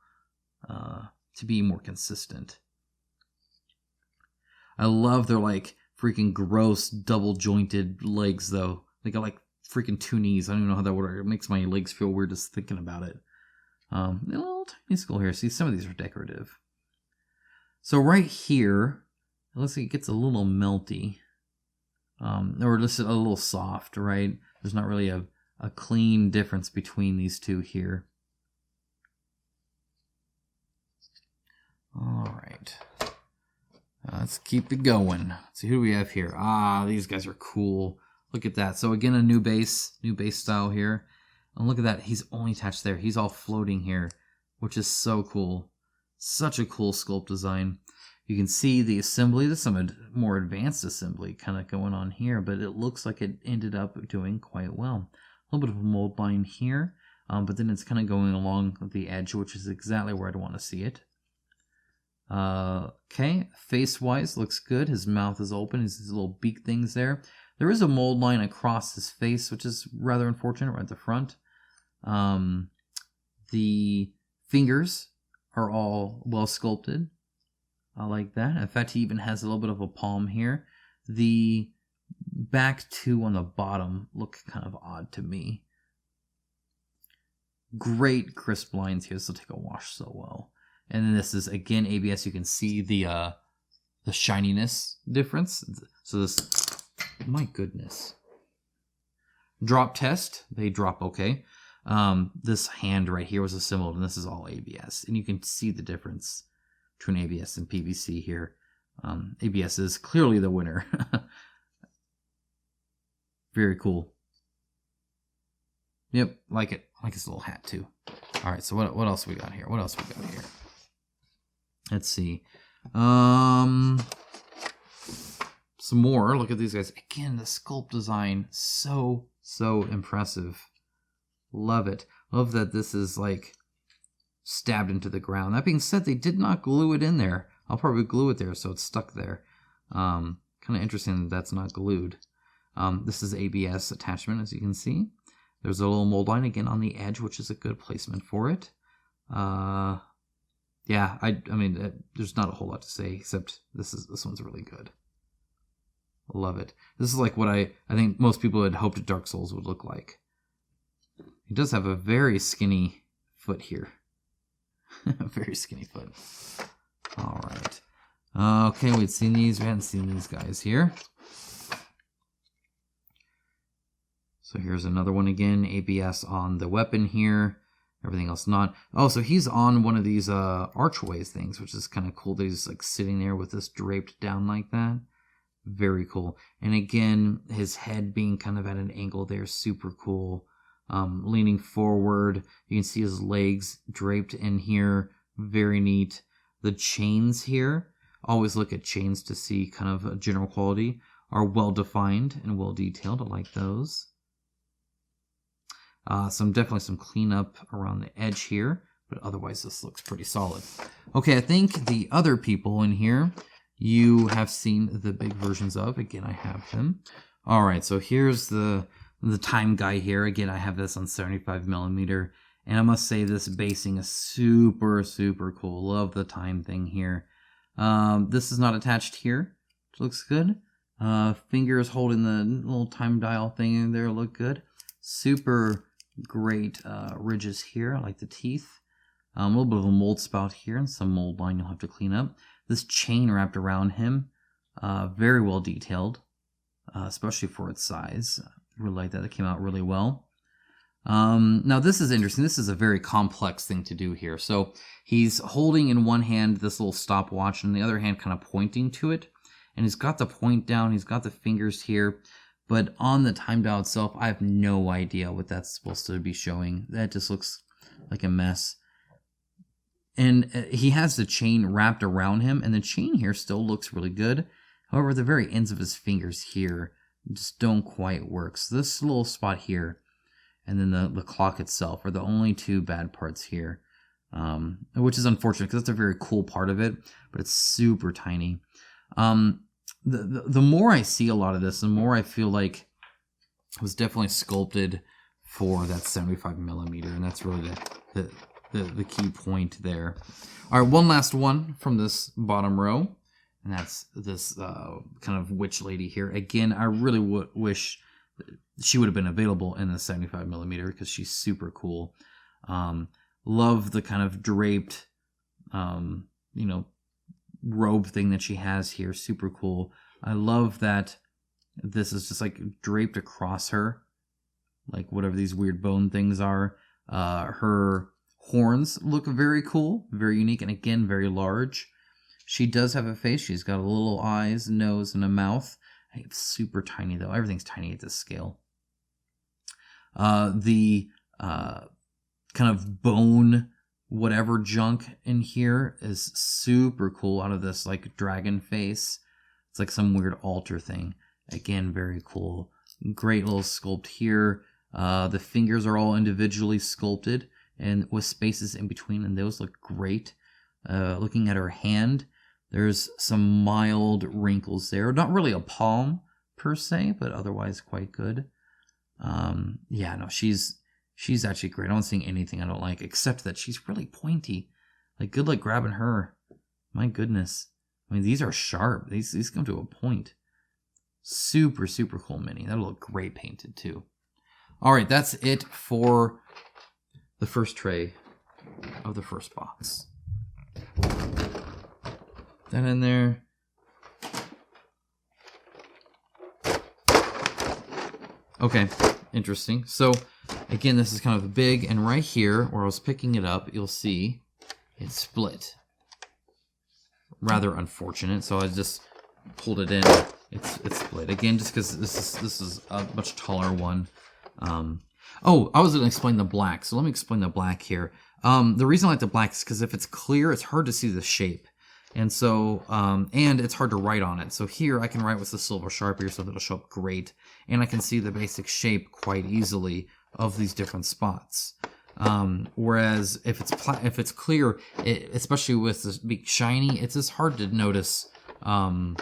S1: to be more consistent. I love their like freaking gross double jointed legs though. They got like freaking two knees. I don't even know how that would work. It makes my legs feel weird just thinking about it. A little tiny skull here. See, some of these are decorative. So right here, it looks like it gets a little melty. Or just a little soft, right? There's not really a clean difference between these two here. All right. Let's keep it going. Let's see, who do we have here? Ah, these guys are cool. Look at that. So again, a new base style here. And look at that. He's only attached there. He's all floating here, which is so cool. Such a cool sculpt design. You can see the assembly. There's some more advanced assembly kind of going on here, but it looks like it ended up doing quite well. A little bit of a mold line here, but then it's kind of going along the edge, which is exactly where I'd want to see it. Okay, face-wise looks good. His mouth is open. His little beak things there. There is a mold line across his face, which is rather unfortunate right at the front. The fingers are all well sculpted. I like that. In fact, he even has a little bit of a palm here. The back two on the bottom look kind of odd to me. Great crisp lines here. This will take a wash so well. And then this is, again, ABS. You can see the shininess difference. So this, my goodness. Drop test, they drop okay. This hand right here was assembled, and this is all ABS. And you can see the difference between ABS and PVC here. ABS is clearly the winner. Very cool. Yep, like it. I like his little hat too. All right, so what else we got here? What else we got here? Let's see. Some more. Look at these guys. Again, the sculpt design, so impressive. Love it. Love that this is like stabbed into the ground. That being said, they did not glue it in there. I'll probably glue it there so it's stuck there. Kind of interesting that that's not glued. This is ABS attachment, as you can see. There's a little mold line again on the edge, which is a good placement for it. Yeah, I mean, there's not a whole lot to say except this one's really good. Love it. This is like what I think most people had hoped Dark Souls would look like. He does have a very skinny foot here. A very skinny foot. All right. Okay, we'd seen these. We hadn't seen these guys here. So here's another one again. ABS on the weapon here. Everything else not. Oh, so he's on one of these archways things, which is kind of cool that he's like sitting there with this draped down like that. Very cool. And again, his head being kind of at an angle there, super cool. Leaning forward. You can see his legs draped in here. Very neat. The chains here, always look at chains to see kind of a general quality, are well defined and well detailed. I like those. Definitely some cleanup around the edge here, but otherwise this looks pretty solid. Okay, I think the other people in here you have seen the big versions of. Again, I have them. All right, so here's the time guy here. Again, I have this on 75mm, and I must say this basing is super, super cool. Love the time thing here. This is not attached here, which looks good. Fingers holding the little time dial thing in there look good. Super great ridges here. I like the teeth. A little bit of a mold spout here and some mold line you'll have to clean up. This chain wrapped around him, very well detailed, especially for its size. Really like that. It came out really well. Now this is interesting. This is a very complex thing to do here. So he's holding in one hand this little stopwatch and the other hand kind of pointing to it. And he's got the point down. He's got the fingers here. But on the time dial itself, I have no idea what that's supposed to be showing. That just looks like a mess. And he has the chain wrapped around him, and the chain here still looks really good. However, the very ends of his fingers here just don't quite work. So this little spot here, and then the clock itself are the only two bad parts here, which is unfortunate because that's a very cool part of it, but it's super tiny. The more I see a lot of this, the more I feel like it was definitely sculpted for that 75mm, and that's really the key point there. All right, one last one from this bottom row, and that's this kind of witch lady here. Again, I really wish she would have been available in the 75mm because she's super cool. Love the kind of draped, robe thing that she has here. Super cool. I love that this is just like draped across her, like whatever these weird bone things are. Her horns look very cool, very unique, and again, very large. She does have a face. She's got a little eyes, nose, and a mouth. It's super tiny, though. Everything's tiny at this scale. The kind of bone whatever junk in here is super cool out of this like dragon face. It's like some weird altar thing. Again, very cool. Great little sculpt here. The fingers are all individually sculpted and with spaces in between, and those look great. Looking at her hand, there's some mild wrinkles there. Not really a palm per se, but otherwise quite good. Yeah, no, she's actually great. I don't see anything I don't like, except that she's really pointy. Like, good luck grabbing her. My goodness. I mean, these are sharp. These come to a point. Super, super cool mini. That'll look great painted, too. All right, that's it for the first tray of the first box. That in there. Okay, interesting. So, again, this is kind of big, and right here, where I was picking it up, you'll see it's split. Rather unfortunate, so I just pulled it in. It's split. Again, just because this is a much taller one. Oh, I was going to explain the black, so let me explain the black here. The reason I like the black is because if it's clear, it's hard to see the shape. And so, and it's hard to write on it. So here I can write with the silver Sharpie, so that'll show up great. And I can see the basic shape quite easily of these different spots. Whereas if it's clear, especially with this being shiny, it's just hard to notice, the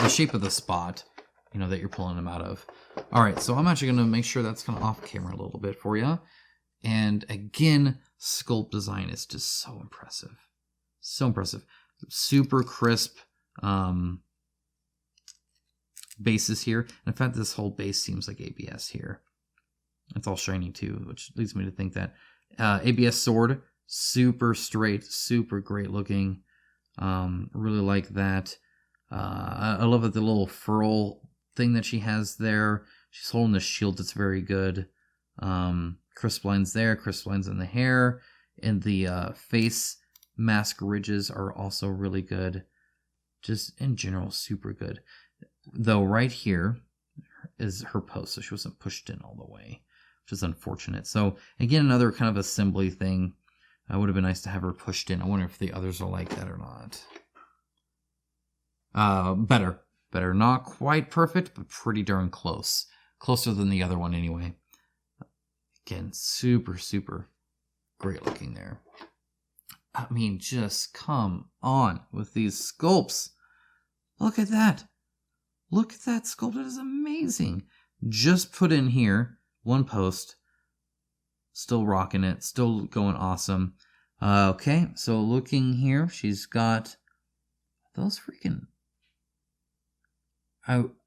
S1: shape of the spot, that you're pulling them out of. All right, so I'm actually going to make sure that's kind of off camera a little bit for you. And again, sculpt design is just so impressive. So impressive. Super crisp bases here. And in fact, this whole base seems like ABS here. It's all shiny too, which leads me to think that. ABS sword, super straight, super great looking. Really like that. I love that the little furl thing that she has there. She's holding the shield that's very good. Crisp lines there, crisp lines in the hair, and the face mask ridges are also really good. Just in general, super good. Though right here is her post, so she wasn't pushed in all the way, which is unfortunate. So again, another kind of assembly thing. It would have been nice to have her pushed in. I wonder if the others are like that or not. Better. Not quite perfect, but pretty darn close. Closer than the other one anyway. Again, super, super great looking there. I mean, just come on with these sculpts. Look at that. Look at that sculpt. It is amazing. Just put in here, one post. Still rocking it. Still going awesome. Okay, so looking here, she's got those freaking...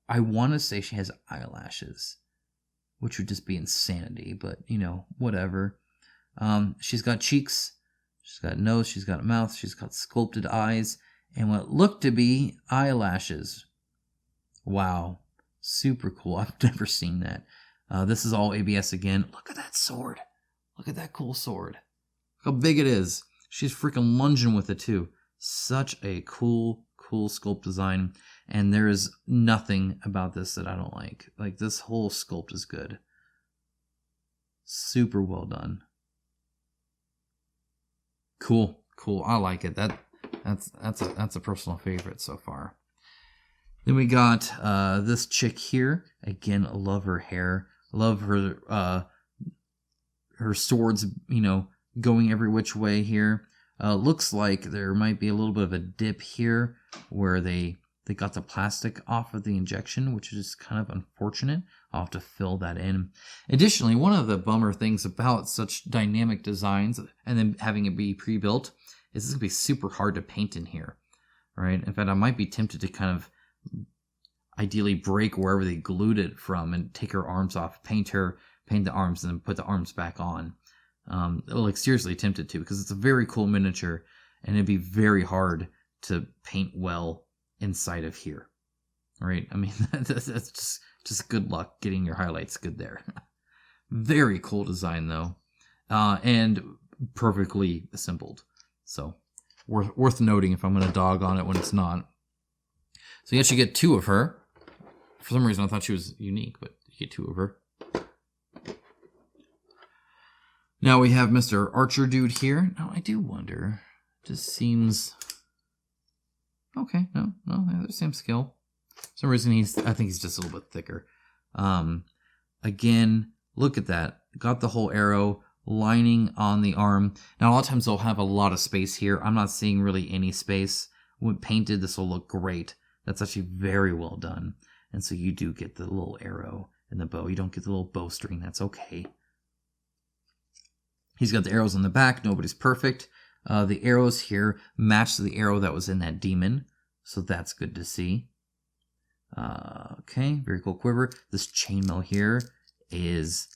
S1: I want to say she has eyelashes, which would just be insanity, but, you know, whatever. She's got cheeks, she's got a nose, she's got a mouth, she's got sculpted eyes, and what look to be eyelashes. Wow, super cool. I've never seen that. This is all ABS again. Look at that sword. Look at that cool sword. Look how big it is. She's freaking lunging with it too. Such a cool sculpt design. And there is nothing about this that I don't like. Like, this whole sculpt is good. Super well done. Cool. I like it. That's a personal favorite so far. Then we got this chick here. Again, I love her hair. Love her swords, you know, going every which way here. Looks like there might be a little bit of a dip here where they got the plastic off of the injection, which is kind of unfortunate. I'll have to fill that in. Additionally, one of the bummer things about such dynamic designs and then having it be pre-built is it's going to be super hard to paint in here, right? In fact, I might be tempted to kind of ideally break wherever they glued it from and take her arms off, paint the arms, and then put the arms back on. Like, seriously tempted to, because it's a very cool miniature, and it'd be very hard to paint well inside of here, right? I mean, that's just good luck getting your highlights good there. Very cool design though, and perfectly assembled. So worth noting if I'm going to dog on it when it's not. So you actually get two of her. For some reason I thought she was unique, but you get two of her. Now we have Mr. Archer dude here. Now I do wonder, just seems... Okay, no, they're the same skill. For some reason I think he's just a little bit thicker. Again, look at that. Got the whole arrow lining on the arm. Now a lot of times they'll have a lot of space here. I'm not seeing really any space. When painted, this will look great. That's actually very well done. And so you do get the little arrow and the bow. You don't get the little bowstring. That's okay. He's got the arrows on the back. Nobody's perfect. The arrows here match the arrow that was in that demon, so that's good to see. Okay, very cool quiver. This chainmail here is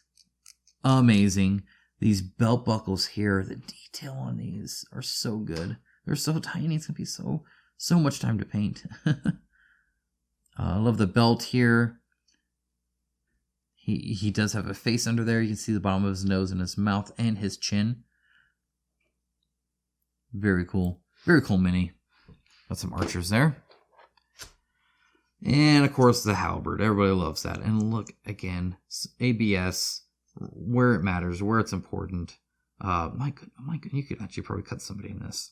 S1: amazing. These belt buckles here, the detail on these are so good. They're so tiny. It's gonna be so much time to paint. I love the belt here. He does have a face under there. You can see the bottom of his nose and his mouth and his chin. Very cool. Very cool mini. Got some archers there. And, of course, the halberd. Everybody loves that. And look, again, ABS, where it matters, where it's important. My goodness, you could actually probably cut somebody in this.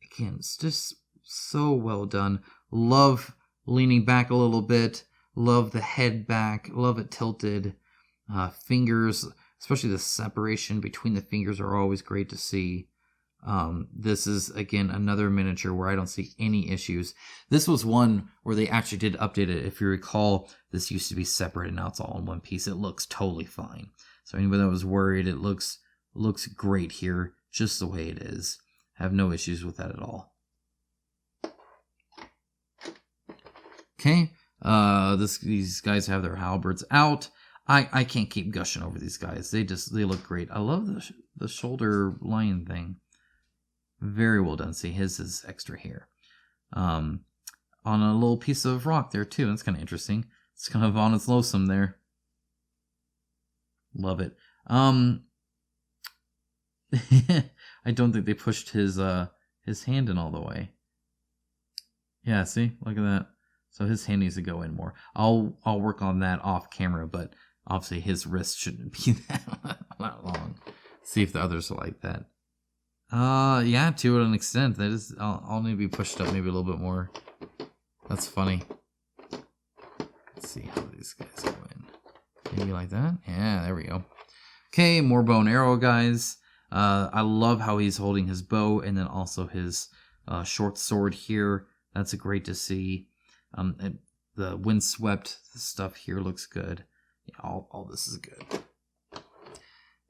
S1: Again, it's just so well done. Love leaning back a little bit. Love the head back. Love it tilted. Fingers, especially the separation between the fingers, are always great to see. This is, again, another miniature where I don't see any issues. This was one where they actually did update it. If you recall, this used to be separate and now it's all in one piece. It looks totally fine. So anybody that was worried, it looks great here, just the way it is. I have no issues with that at all. Okay, these guys have their halberds out. I can't keep gushing over these guys. They look great. I love the shoulder line thing. Very well done. See, his is extra here. On a little piece of rock there too. That's kind of interesting. It's kind of on its lonesome there. Love it. I don't think they pushed his hand in all the way. Yeah, see? Look at that. So his hand needs to go in more. I'll work on that off camera, but obviously his wrist shouldn't be that long. See if the others are like that. Yeah, to an extent. That is, I'll need to be pushed up maybe a little bit more. That's funny. Let's see how these guys go in. Maybe like that. Yeah, there we go. Okay, more bow and arrow, guys. I love how he's holding his bow and then also his short sword here. That's great to see. The windswept stuff here looks good. Yeah, all this is good.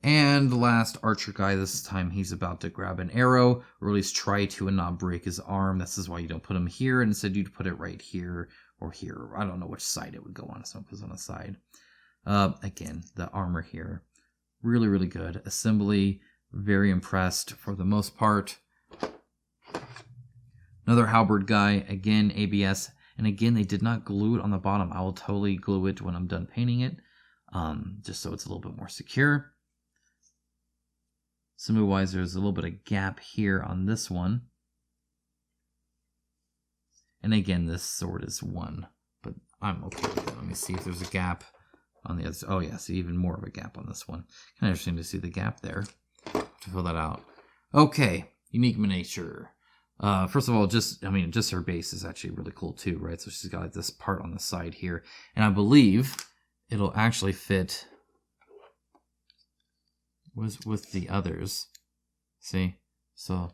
S1: And the last archer guy, this time he's about to grab an arrow, or at least try to and not break his arm. This is why you don't put him here. Instead, you'd put it right here or here. I don't know which side it would go on, so it goes on the side. Again, the armor here, really, really good. Assembly, very impressed for the most part. Another halberd guy, again, ABS. And again, they did not glue it on the bottom. I will totally glue it when I'm done painting it, just so it's a little bit more secure. Assembly-wise, there's a little bit of gap here on this one. And again, this sword is 1, but I'm okay with it. Let me see if there's a gap on the other. Oh, yeah, see even more of a gap on this one. Kind of interesting to see the gap there. To fill that out. Okay, unique miniature. First of all, just her base is actually really cool too, right? So she's got like this part on the side here, and I believe it'll actually fit with the others. See? So,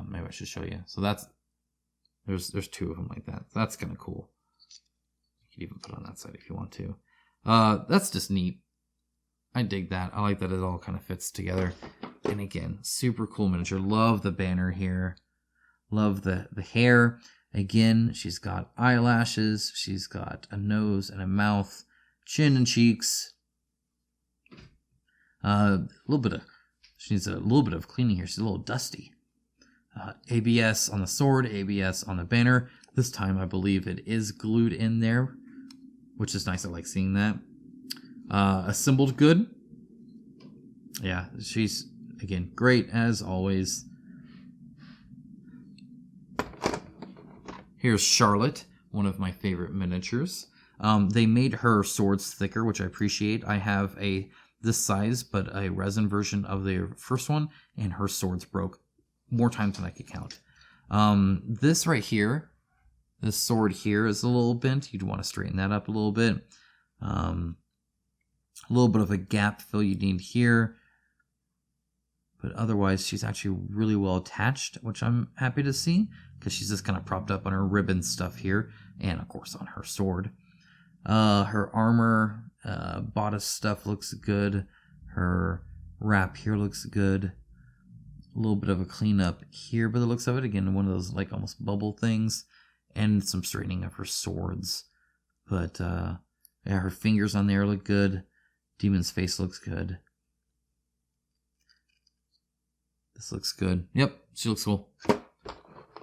S1: maybe I should show you. So that's there's 2 of them like that. That's kind of cool. You could even put it on that side if you want to. That's just neat. I dig that. I like that it all kind of fits together. And again, super cool miniature. Love the banner here. Love the hair. Again, she's got eyelashes. She's got a nose and a mouth, chin and cheeks. She needs a little bit of cleaning here. She's a little dusty. ABS on the sword, ABS on the banner. This time, I believe it is glued in there, which is nice. I like seeing that. Assembled good. Yeah, she's, again, great as always. Here's Charlotte, one of my favorite miniatures. They made her swords thicker, which I appreciate. I have this size, but a resin version of the first one, and her swords broke more times than I could count. This right here, this sword here is a little bent. You'd want to straighten that up a little bit. A little bit of a gap fill you need here. But otherwise, she's actually really well attached, which I'm happy to see, because she's just kind of propped up on her ribbon stuff here, and of course on her sword. Her armor, bodice stuff looks good. Her wrap here looks good. A little bit of a cleanup here by the looks of it. Again, one of those like almost bubble things, and some straightening of her swords. But yeah, her fingers on there look good. Demon's face looks good. This looks good. Yep, she looks cool.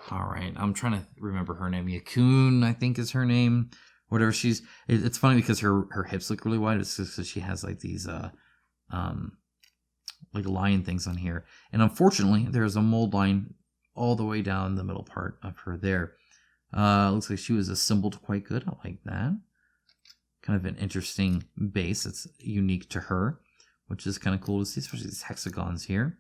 S1: Alright, I'm trying to remember her name. Yakun, I think is her name. Whatever she's... It's funny because her hips look really wide. It's just because she has like these like lion things on here. And unfortunately, there's a mold line all the way down the middle part of her there. Looks like she was assembled quite good. I like that. Kind of an interesting base. It's unique to her, which is kind of cool to see, especially these hexagons here.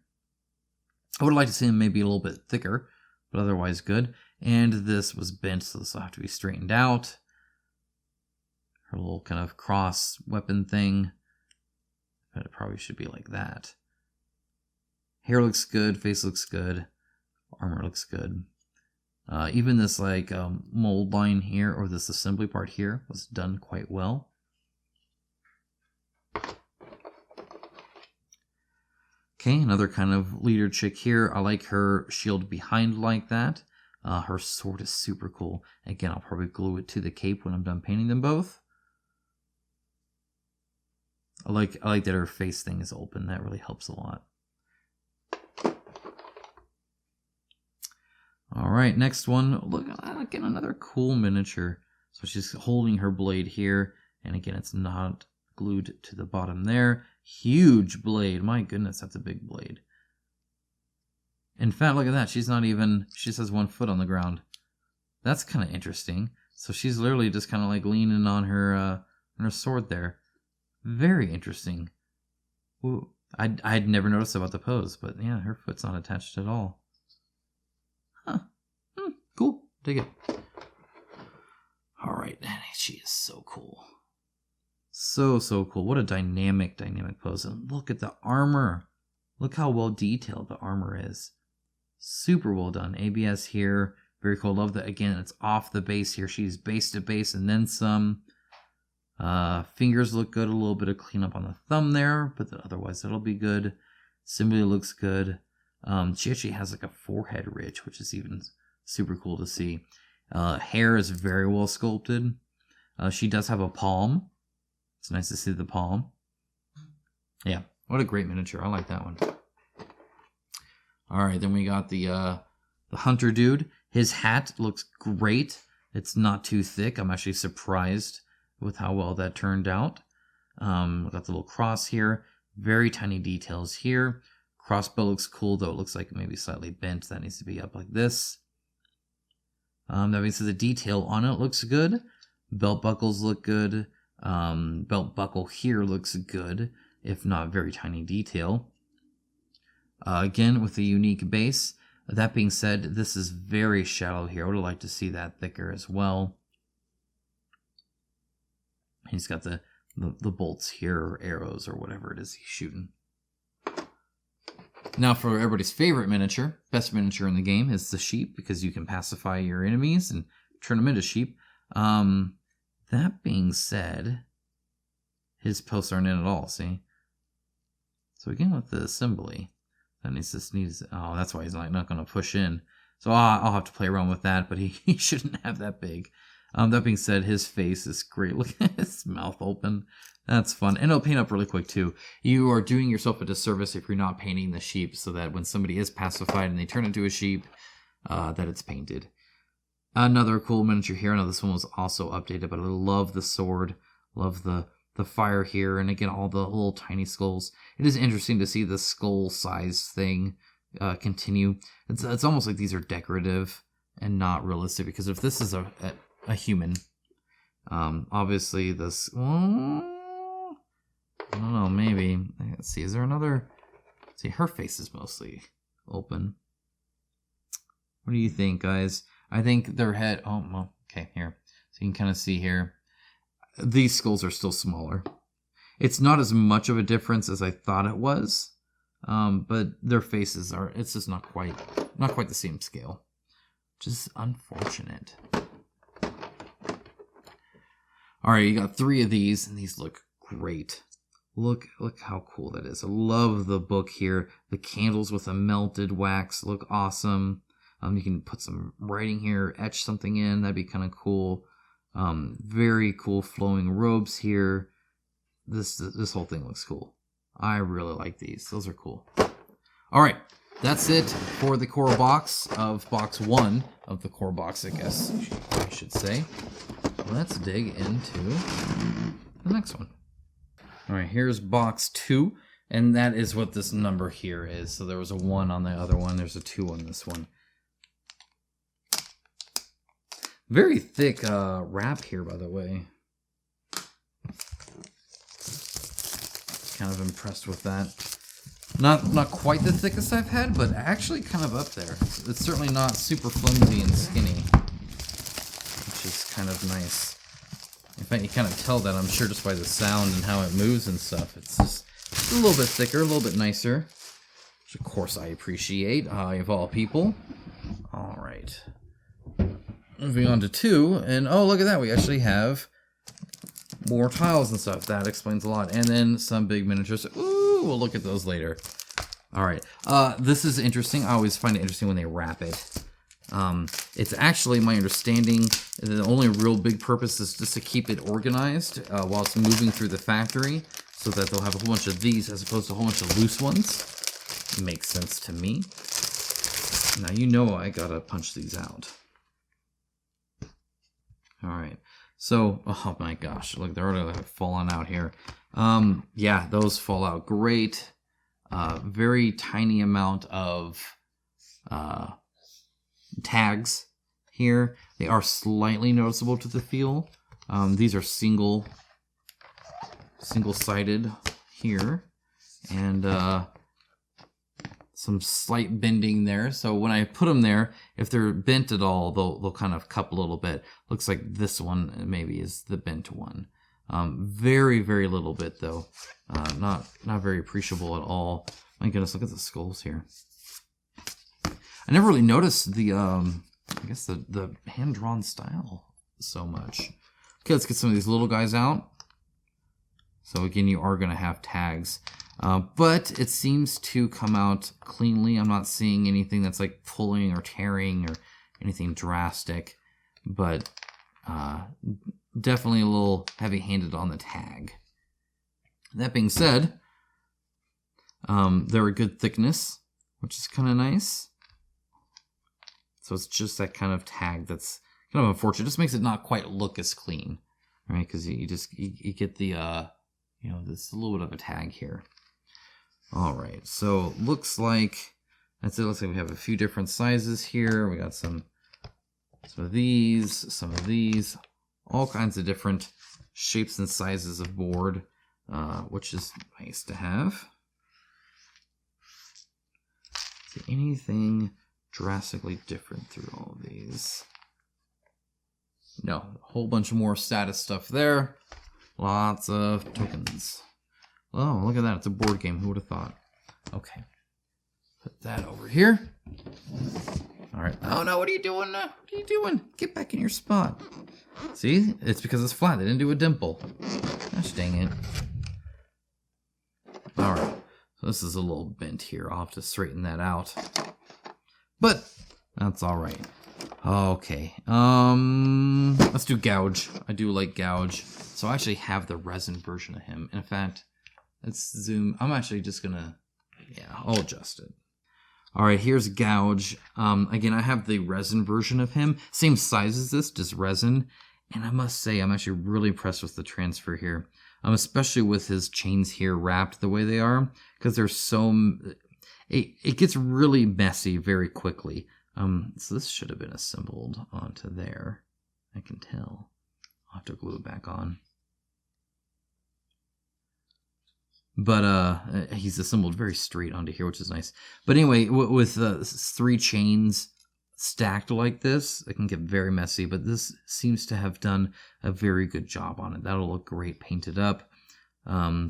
S1: I would like to see them maybe a little bit thicker, but otherwise good. And this was bent, so this will have to be straightened out. Her little kind of cross weapon thing. But it probably should be like that. Hair looks good, face looks good, armor looks good. Even this like mold line here, or this assembly part here, was done quite well. Okay, another kind of leader chick here. I like her shield behind like that. Her sword is super cool. Again, I'll probably glue it to the cape when I'm done painting them both. I like that her face thing is open. That really helps a lot. All right, next one. Look, again, another cool miniature. So she's holding her blade here, and again, it's not glued to the bottom there. Huge blade. My goodness, that's a big blade. In fact, look at that. She just has 1 foot on the ground. That's kind of interesting. So she's literally just kind of like leaning on her sword there. Very interesting. Ooh, I'd never noticed about the pose, but yeah, her foot's not attached at all. Huh. Cool. Dig it. All right, and she is so cool. So cool. What a dynamic pose. And look at the armor. Look how well detailed the armor is. Super well done. ABS here. Very cool. Love that. Again, it's off the base here. She's base to base and then some. Fingers look good. A little bit of cleanup on the thumb there, but otherwise that'll be good. Symbol looks good. She actually has like a forehead ridge, which is even super cool to see. Hair is very well sculpted. She does have a palm. It's nice to see the palm. Yeah, what a great miniature. I like that one. All right, then we got the hunter dude. His hat looks great. It's not too thick. I'm actually surprised with how well that turned out. We got the little cross here. Very tiny details here. Crossbow looks cool, though it looks like maybe slightly bent. That needs to be up like this. That means the detail on it looks good. Belt buckles look good. Belt buckle here looks good, if not very tiny detail. Again, with a unique base. That being said, this is very shallow here. I would have liked to see that thicker as well. He's got the bolts here, or arrows, or whatever it is he's shooting. Now for everybody's favorite miniature, best miniature in the game is the sheep, because you can pacify your enemies and turn them into sheep. That being said, his posts aren't in at all, see? So again with the assembly, that needs oh, that's why he's not going to push in. So I'll have to play around with that, but he shouldn't have that big. That being said, his face is great. Look at his mouth open. That's fun. And it'll paint up really quick too. You are doing yourself a disservice if you're not painting the sheep, so that when somebody is pacified and they turn into a sheep, that it's painted. Another cool miniature here. I know this one was also updated, but I love the sword. Love the fire here. And again, all the little tiny skulls. It is interesting to see the skull size thing continue. It's almost like these are decorative and not realistic, because if this is a human, obviously this, I don't know, maybe, let's see, is there another, see, her face is mostly open. What do you think, guys? I think their head, oh, well, okay, here, so you can kind of see here, these skulls are still smaller. It's not as much of a difference as I thought it was, but their faces are, it's just not quite the same scale, which is unfortunate. All right, you got 3 of these, and these look great. Look how cool that is. I love the book here. The candles with the melted wax look awesome. You can put some writing here, etch something in. That'd be kind of cool. Very cool flowing robes here. This whole thing looks cool. I really like these. Those are cool. All right, that's it for the core box of box 1 of the core box, I guess I should say. Let's dig into the next one. All right, here's box 2, and that is what this number here is. So there was a 1 on the other one. There's a 2 on this one. Very thick wrap here, by the way. Kind of impressed with that. Not quite the thickest I've had, but actually kind of up there. It's certainly not super flimsy and skinny, which is kind of nice. In fact, you kind of tell that, I'm sure, just by the sound and how it moves and stuff. It's just a little bit thicker, a little bit nicer, which of course I appreciate, of all people. All right. Moving on to 2, and oh, look at that, we actually have more tiles and stuff. That explains a lot. And then some big miniatures. Ooh, we'll look at those later. All right. This is interesting. I always find it interesting when they wrap it. It's actually my understanding the only real big purpose is just to keep it organized while it's moving through the factory, so that they'll have a whole bunch of these as opposed to a whole bunch of loose ones. It makes sense to me. Now you know I gotta punch these out. All right. So, oh my gosh, look, they're already falling out here. Yeah, those fall out great. Very tiny amount of tags here. They are slightly noticeable to the feel. These are single-sided here, and so some slight bending there. So when I put them there, if they're bent at all, they'll kind of cup a little bit. Looks like this one maybe is the bent one. Very, very little bit though. Not very appreciable at all. My goodness, look at the skulls here. I never really noticed the, I guess the hand-drawn style so much. Okay, let's get some of these little guys out. So again, you are going to have tags. But it seems to come out cleanly. I'm not seeing anything that's like pulling or tearing or anything drastic. But definitely a little heavy-handed on the tag. That being said, they're a good thickness, which is kind of nice. So it's just that kind of tag that's kind of unfortunate. It just makes it not quite look as clean, right? Because you get the, you know, this little bit of a tag here. All right, so looks like that's it. Looks like we have a few different sizes here. We got some of these, all kinds of different shapes and sizes of board, which is nice to have. See anything drastically different through all of these? No, a whole bunch of more status stuff there. Lots of tokens. Oh, look at that. It's a board game. Who would have thought? Okay. Put that over here. All right. Oh, no. What are you doing? What are you doing? Get back in your spot. See? It's because it's flat. They didn't do a dimple. Gosh dang it. All right. So this is a little bent here. I'll have to straighten that out. But that's all right. Okay. Let's do gouge. I do like gouge. So I actually have the resin version of him. In fact, let's zoom. I'm actually just gonna, I'll adjust it. All right, here's gouge. Again, I have the resin version of him. Same size as this, just resin. And I must say, I'm actually really impressed with the transfer here. Especially with his chains here wrapped the way they are. Because there's so... It gets really messy very quickly. So this should have been assembled onto there. I can tell. I'll have to glue it back on. But he's assembled very straight onto here, which is nice. But anyway, with 3 chains stacked like this, it can get very messy. But this seems to have done a very good job on it. That'll look great painted up.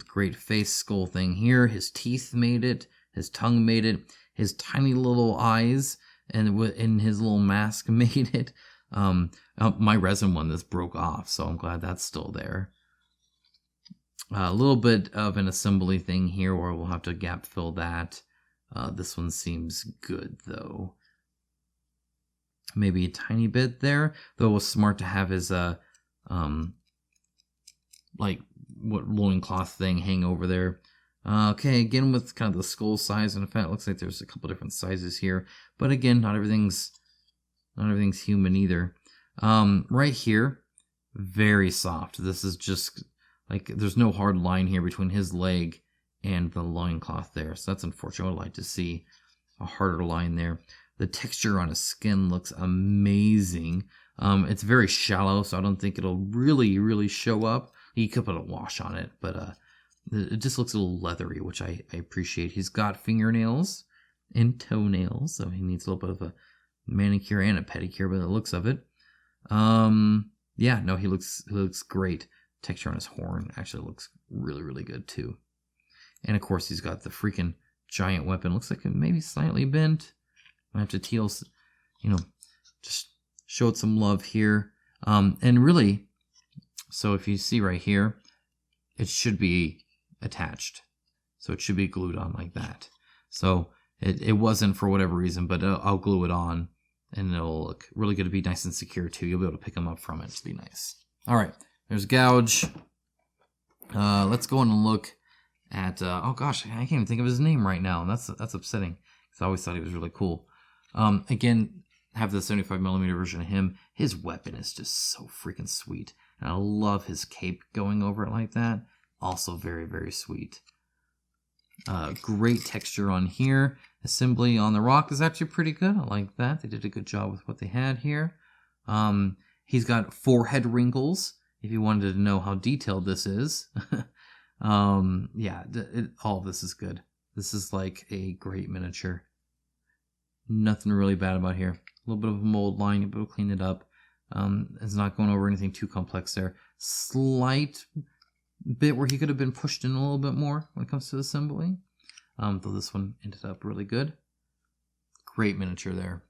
S1: Great face skull thing here. His teeth made it. His tongue made it. His tiny little eyes and in his little mask made it. My resin one, this broke off, so I'm glad that's still there. A little bit of an assembly thing here where we'll have to gap fill that. This one seems good though. Maybe a tiny bit there, though it was smart to have his like what loincloth thing hang over there. Okay, again with kind of the skull size, and in fact it looks like there's a couple different sizes here. But again, not everything's human either. Right here, very soft. This is just like there's no hard line here between his leg and the loincloth there. So that's unfortunate. I would like to see a harder line there. The texture on his skin looks amazing. It's very shallow, so I don't think it'll really show up. You could put a wash on it, but it just looks a little leathery, which I appreciate. He's got fingernails and toenails, so he needs a little bit of a manicure and a pedicure by the looks of it. Yeah, no, he looks great. Texture on his horn actually looks really good too. And of course, he's got the freaking giant weapon. Looks like it may be slightly bent. I have to just show it some love here. And really, so if you see right here, it should be attached. So it should be glued on like that. So it wasn't for whatever reason, but I'll glue it on and it'll look really good to be nice and secure too. You'll be able to pick them up from it. It'll be nice. All right, there's gouge. Let's go in and look at, oh gosh, I can't even think of his name right now. That's upsetting because I always thought he was really cool. Again, have the 75mm version of him. His weapon is just so freaking sweet. And I love his cape going over it like that. Also very sweet. Great texture on here. Assembly on the rock is actually pretty good. I like that. They did a good job with what they had here. He's got forehead wrinkles, if you wanted to know how detailed this is. Yeah, all of this is good. This is like a great miniature. Nothing really bad about here. A little bit of a mold line, but we'll clean it up. It's not going over anything too complex there. Slight bit where he could have been pushed in a little bit more when it comes to assembly. Though this one ended up really good. Great miniature there.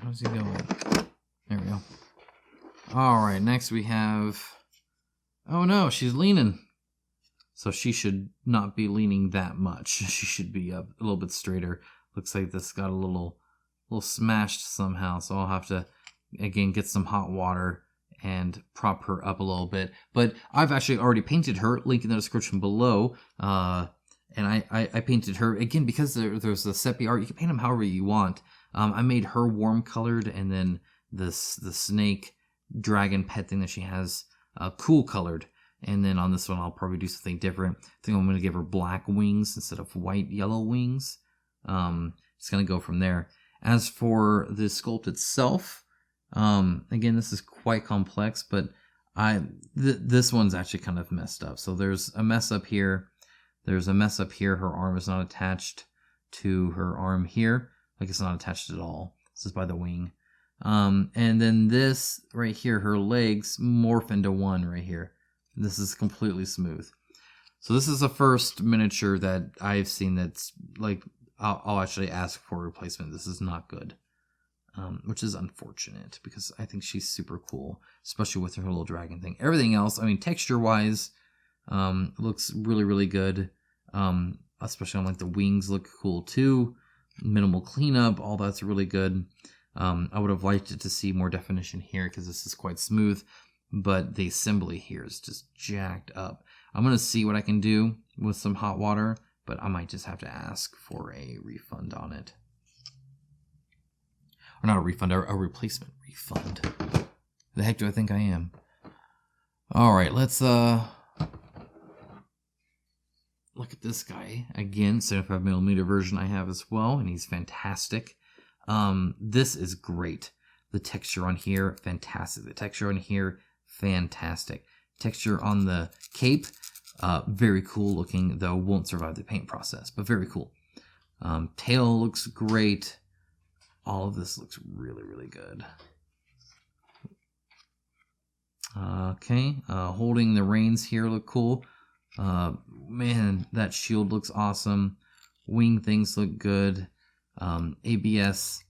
S1: How's he going? There we go. Alright, next we have... Oh no, she's leaning. So she should not be leaning that much. She should be up a little bit straighter. Looks like this got a little smashed somehow. So I'll have to, again, get some hot water and prop her up a little bit. But I've actually already painted her. Link in the description below. And I painted her, again, because there's the sepia art. You can paint them however you want. I made her warm colored, and then the snake dragon pet thing that she has cool colored. And then on this one, I'll probably do something different. I think I'm going to give her black wings instead of white, yellow wings. It's going to go from there. As for the sculpt itself, again, this is quite complex, but this one's actually kind of messed up. So there's a mess up here. There's a mess up here. Her arm is not attached to her arm here. Like it's not attached at all. This is by the wing. And then this right here, her legs morph into one right here. This is completely smooth. So this is the first miniature that I've seen that's like, I'll actually ask for a replacement. This is not good, which is unfortunate because I think she's super cool, especially with her little dragon thing. Everything else, I mean, texture-wise, looks really, really good. Especially on like the wings look cool too. Minimal cleanup, all that's really good. I would have liked it to see more definition here because this is quite smooth. But the assembly here is just jacked up. I'm going to see what I can do with some hot water, but I might just have to ask for a refund on it. Or not a refund, a replacement refund. The heck do I think I am? Alright, let's look at this guy. Again, 75mm version I have as well, and he's fantastic. This is great. The texture on here, fantastic. The texture on here, fantastic. Texture on the cape, very cool looking, though won't survive the paint process, but very cool. Tail looks great. All of this looks really, really good. Okay, holding the reins here look cool. Man, that shield looks awesome. Wing things look good. ABS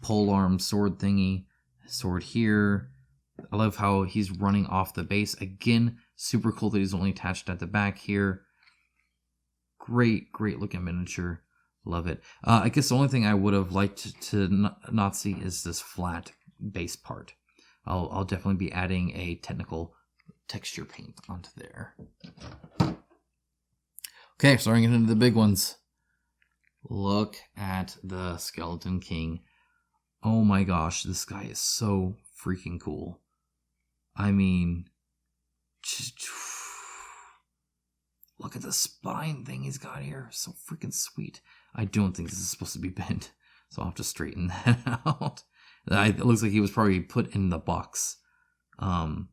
S1: polearm sword thingy. Sword here. I love how he's running off the base. Again, super cool that he's only attached at the back here. Great, great looking miniature. Love it. I guess the only thing I would have liked to not see is this flat base part. I'll definitely be adding a technical texture paint onto there. Okay, starting to get into the big ones. Look at the Skeleton King. Oh my gosh, this guy is so freaking cool. I mean, just look at the spine thing he's got here. So freaking sweet. I don't think this is supposed to be bent, so I'll have to straighten that out. It looks like he was probably put in the box. Not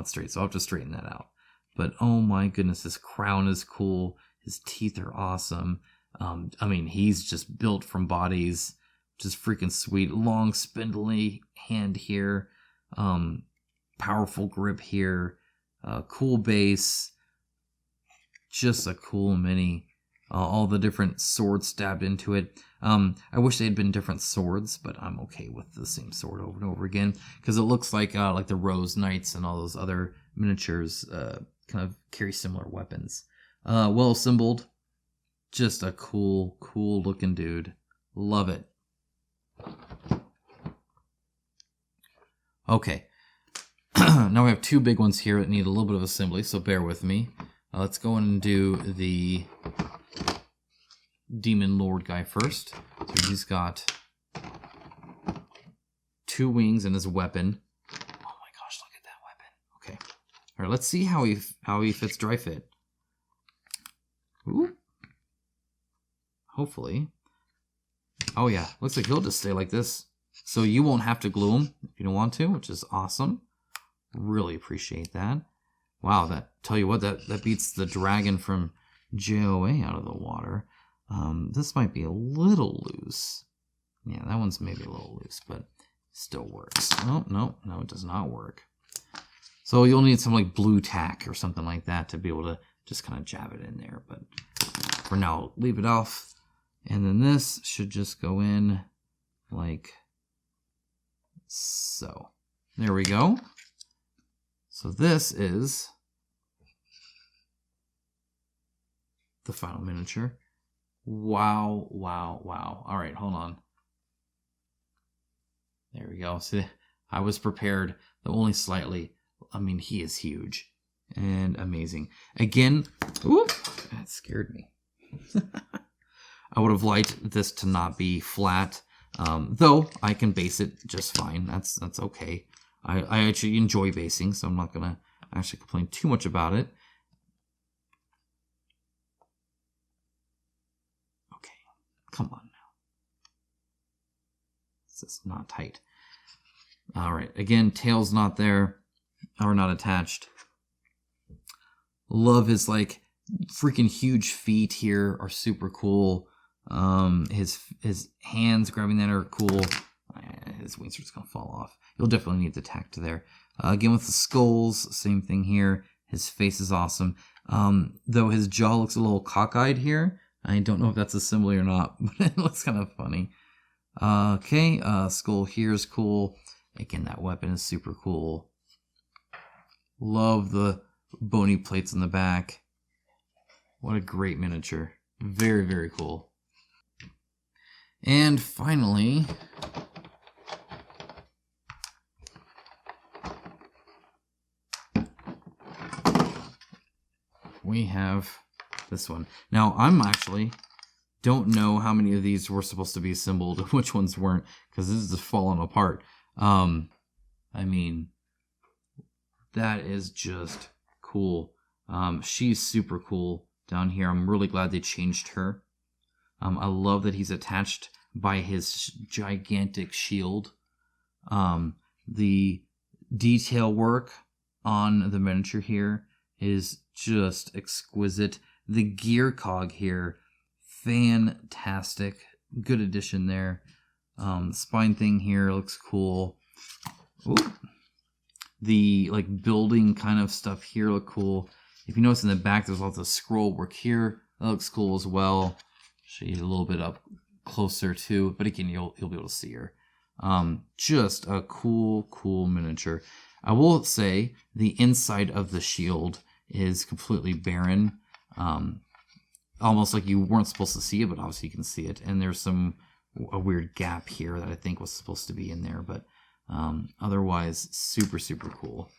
S1: straight, so I'll have to straighten that out. But oh my goodness, his crown is cool. His teeth are awesome. I mean, he's just built from bodies. Just freaking sweet. Long, spindly hand here. Powerful grip here. Cool base. Just a cool mini. All the different swords stabbed into it. I wish they had been different swords, but I'm okay with the same sword over and over again because it looks like the Rose Knights and all those other miniatures kind of carry similar weapons. Well assembled. Just a cool, cool looking dude. Love it. Okay. Now we have two big ones here that need a little bit of assembly, so bear with me. Let's go and do the Demon Lord guy first. So he's got two wings and his weapon. Oh my gosh, look at that weapon. Okay. All right, let's see how he fits dry fit. Ooh. Hopefully. Oh yeah, looks like he'll just stay like this. So you won't have to glue him if you don't want to, which is awesome. Really appreciate that. Wow, tell you what, that beats the dragon from JOA out of the water. This might be a little loose. Yeah, that one's maybe a little loose, but still works. Oh, no, it does not work. So you'll need some like blue tack or something like that to be able to just kind of jab it in there. But for now, leave it off. And then this should just go in like so. There we go. So this is the final miniature. Wow, wow, wow. All right, hold on. There we go. See, I was prepared, though only slightly. I mean, he is huge and amazing. Again, whoop, that scared me. I would have liked this to not be flat, though I can base it just fine. That's okay. I actually enjoy basing, so I'm not going to actually complain too much about it. Okay, come on now. This is not tight. All right, again, tail's not there, or not attached. Love his, like, freaking huge feet here are super cool. His hands grabbing that are cool. His wings are just going to fall off. You'll definitely need the tack to there. Again, with the skulls, same thing here. His face is awesome. Though his jaw looks a little cockeyed here. I don't know if that's a simile or not, but it looks kind of funny. Okay, skull here is cool. Again, that weapon is super cool. Love the bony plates in the back. What a great miniature. Very, very cool. And finally, we have this one. Now, I'm actually don't know how many of these were supposed to be assembled and which ones weren't, because this is just falling apart. I mean, that is just cool. She's super cool down here. I'm really glad they changed her. I love that he's attached by his gigantic shield. The detail work on the miniature here is just exquisite. The gear cog here, fantastic. Good addition there. Spine thing here looks cool. Ooh. The like building kind of stuff here look cool. If you notice in the back, there's lots of scroll work here. That looks cool as well. Show you a little bit up closer too, but again, you'll be able to see her. Just a cool miniature. I will say the inside of the shield is completely barren. Almost like you weren't supposed to see it, but obviously you can see it. And there's a weird gap here that I think was supposed to be in there, but otherwise super cool.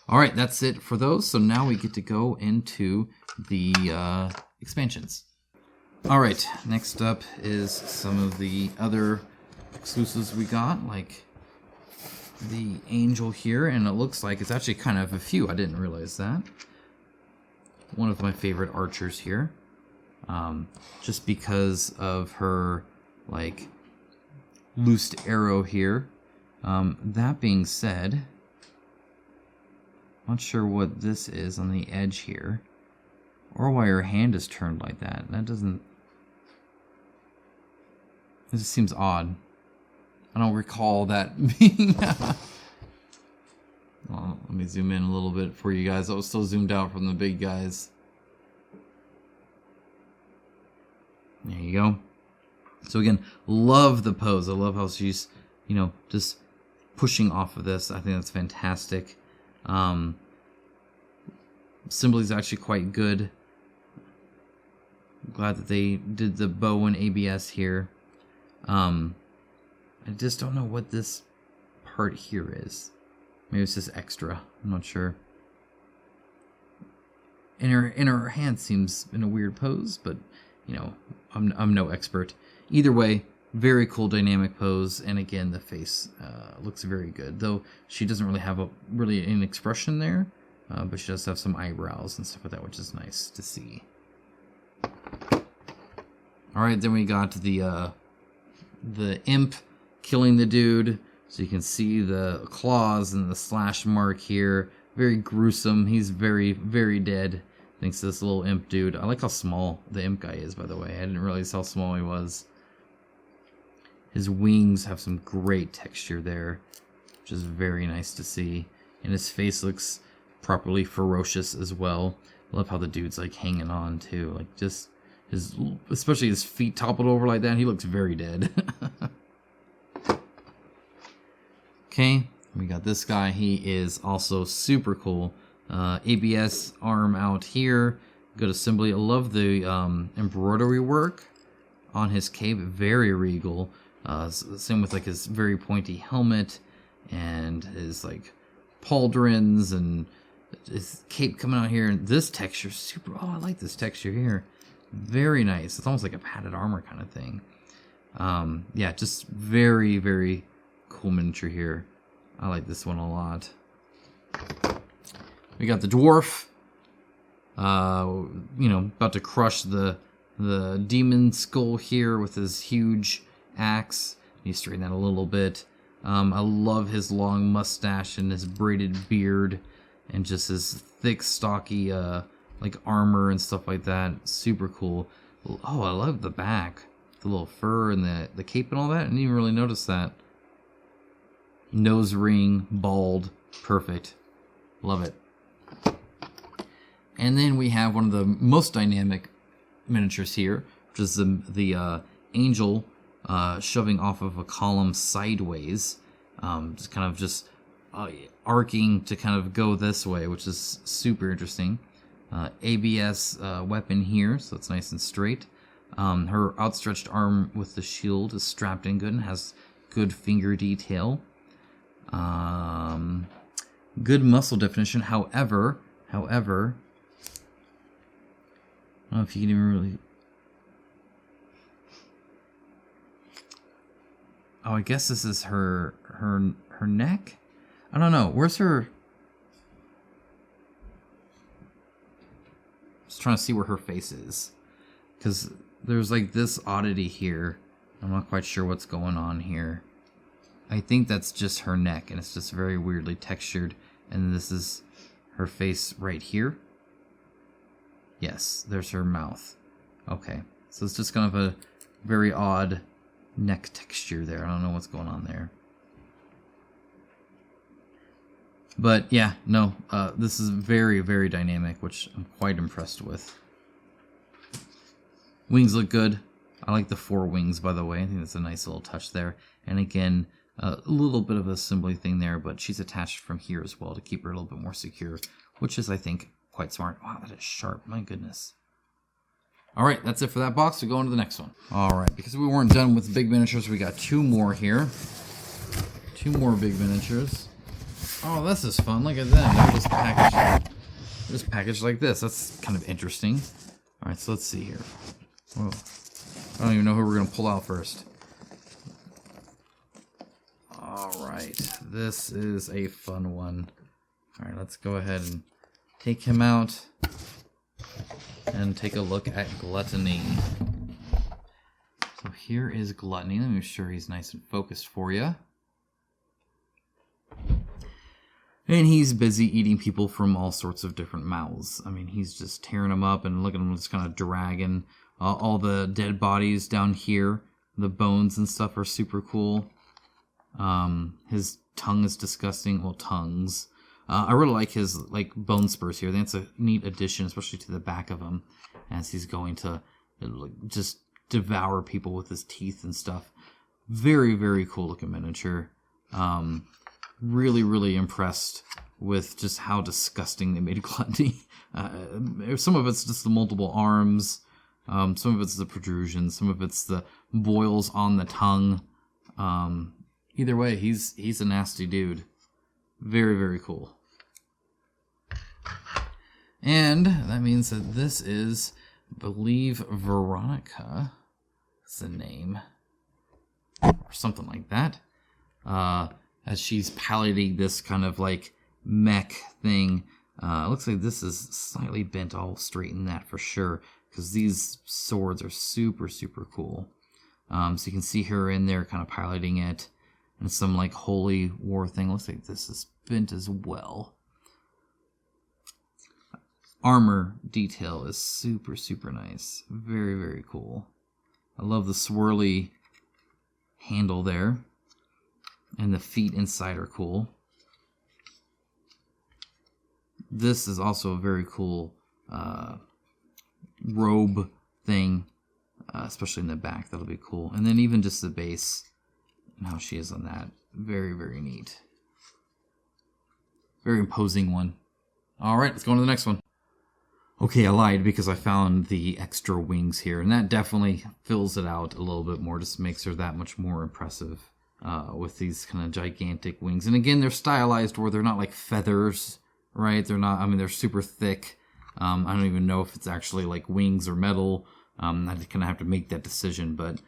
S1: All right, that's it for those. So now we get to go into the expansions. All right, next up is some of the other exclusives we got, like the angel here, and it looks like it's actually kind of a few. I didn't realize that. One of my favorite archers here, just because of her like loosed arrow here. That being said, not sure what this is on the edge here, or why her hand is turned like that. That doesn't. It just seems odd. I don't recall that being. Well, let me zoom in a little bit for you guys. I was still zoomed out from the big guys. There you go. So again, love the pose. I love how she's, just pushing off of this. I think that's fantastic. Assembly is actually quite good. I'm glad that they did the bow and ABS here. I just don't know what this part here is. Maybe it's just extra. I'm not sure. And her hand seems in a weird pose, but I'm no expert. Either way, very cool dynamic pose, and again the face looks very good. Though she doesn't really have an expression there, but she does have some eyebrows and stuff like that, which is nice to see. All right, then we got the imp killing the dude. So you can see the claws and the slash mark here. Very gruesome. He's very, very dead. Thanks to this little imp dude. I like how small the imp guy is, by the way. I didn't realize how small he was. His wings have some great texture there, which is very nice to see. And his face looks properly ferocious as well. I love how the dude's like hanging on too. Like just his, especially his feet toppled over like that. He looks very dead. Okay, we got this guy. He is also super cool. ABS arm out here. Good assembly. I love the embroidery work on his cape. Very regal. Same with like his very pointy helmet and his like pauldrons and his cape coming out here. And this texture, super. Oh, I like this texture here. Very nice. It's almost like a padded armor kind of thing. Yeah, just very, very cool miniature here. I like this one a lot. We got the dwarf. You know, about to crush the demon skull here with his huge axe. You straighten that a little bit. I love his long mustache and his braided beard and just his thick, stocky like armor and stuff like that. Super cool. Oh, I love the back. The little fur and the cape and all that. I didn't even really notice that. Nose ring, bald, perfect. Love it. And then we have one of the most dynamic miniatures here, which is the angel shoving off of a column sideways, just kind of arcing to kind of go this way, which is super interesting. ABS weapon here, so it's nice and straight. Her outstretched arm with the shield is strapped in good and has good finger detail. Good muscle definition. However, I don't know if you can even really. Oh, I guess this is her neck. I don't know. Where's her? Just trying to see where her face is, because there's like this oddity here. I'm not quite sure what's going on here. I think that's just her neck, and it's just very weirdly textured. And this is her face right here. Yes, there's her mouth. Okay, so it's just kind of a very odd neck texture there. I don't know what's going on there. But yeah, no, this is very, very dynamic, which I'm quite impressed with. Wings look good. I like the 4 wings, by the way. I think that's a nice little touch there. And again, a little bit of an assembly thing there, but she's attached from here as well to keep her a little bit more secure, which is, I think, quite smart. Wow, that is sharp. My goodness. All right, that's it for that box. We go on to the next one. All right, because we weren't done with big miniatures, we got 2 more here. 2 more big miniatures. Oh, this is fun. Look at them. They're just packaged like this. That's kind of interesting. All right, so let's see here. Whoa. I don't even know who we're going to pull out first. All right, this is a fun one. All right, let's go ahead and take him out and take a look at Gluttony. So here is Gluttony. Let me make sure he's nice and focused for you. And he's busy eating people from all sorts of different mouths. I mean, he's just tearing them up, and look at him just kind of dragging all the dead bodies down here. The bones and stuff are super cool. His tongue is disgusting. Well, tongues. I really like his bone spurs here. I think it's a neat addition, especially to the back of him, as he's going to just devour people with his teeth and stuff. Very, very cool looking miniature. Really, really impressed with just how disgusting they made Gluttony. Some of it's just the multiple arms. Some of it's the protrusions. Some of it's the boils on the tongue. Either way, he's a nasty dude. Very, very cool. And that means that this is, I believe, Veronica. That's the name. Or something like that. As she's piloting this kind of like mech thing. Looks like this is slightly bent. I'll straighten that for sure, because these swords are super, super cool. So you can see her in there kind of piloting it. And some like holy war thing. Looks like this is bent as well. Armor detail is super, super nice. Very, very cool. I love the swirly handle there. And the feet inside are cool. This is also a very cool robe thing, especially in the back. That'll be cool. And then even just the base and how she is on that. Very, very neat. Very imposing one. All right, let's go on to the next one. Okay, I lied because I found the extra wings here, and that definitely fills it out a little bit more, just makes her that much more impressive with these kind of gigantic wings. And again, they're stylized where they're not like feathers, right? They're not, I mean, they're super thick. I don't even know if it's actually like wings or metal. I kind of have to make that decision, but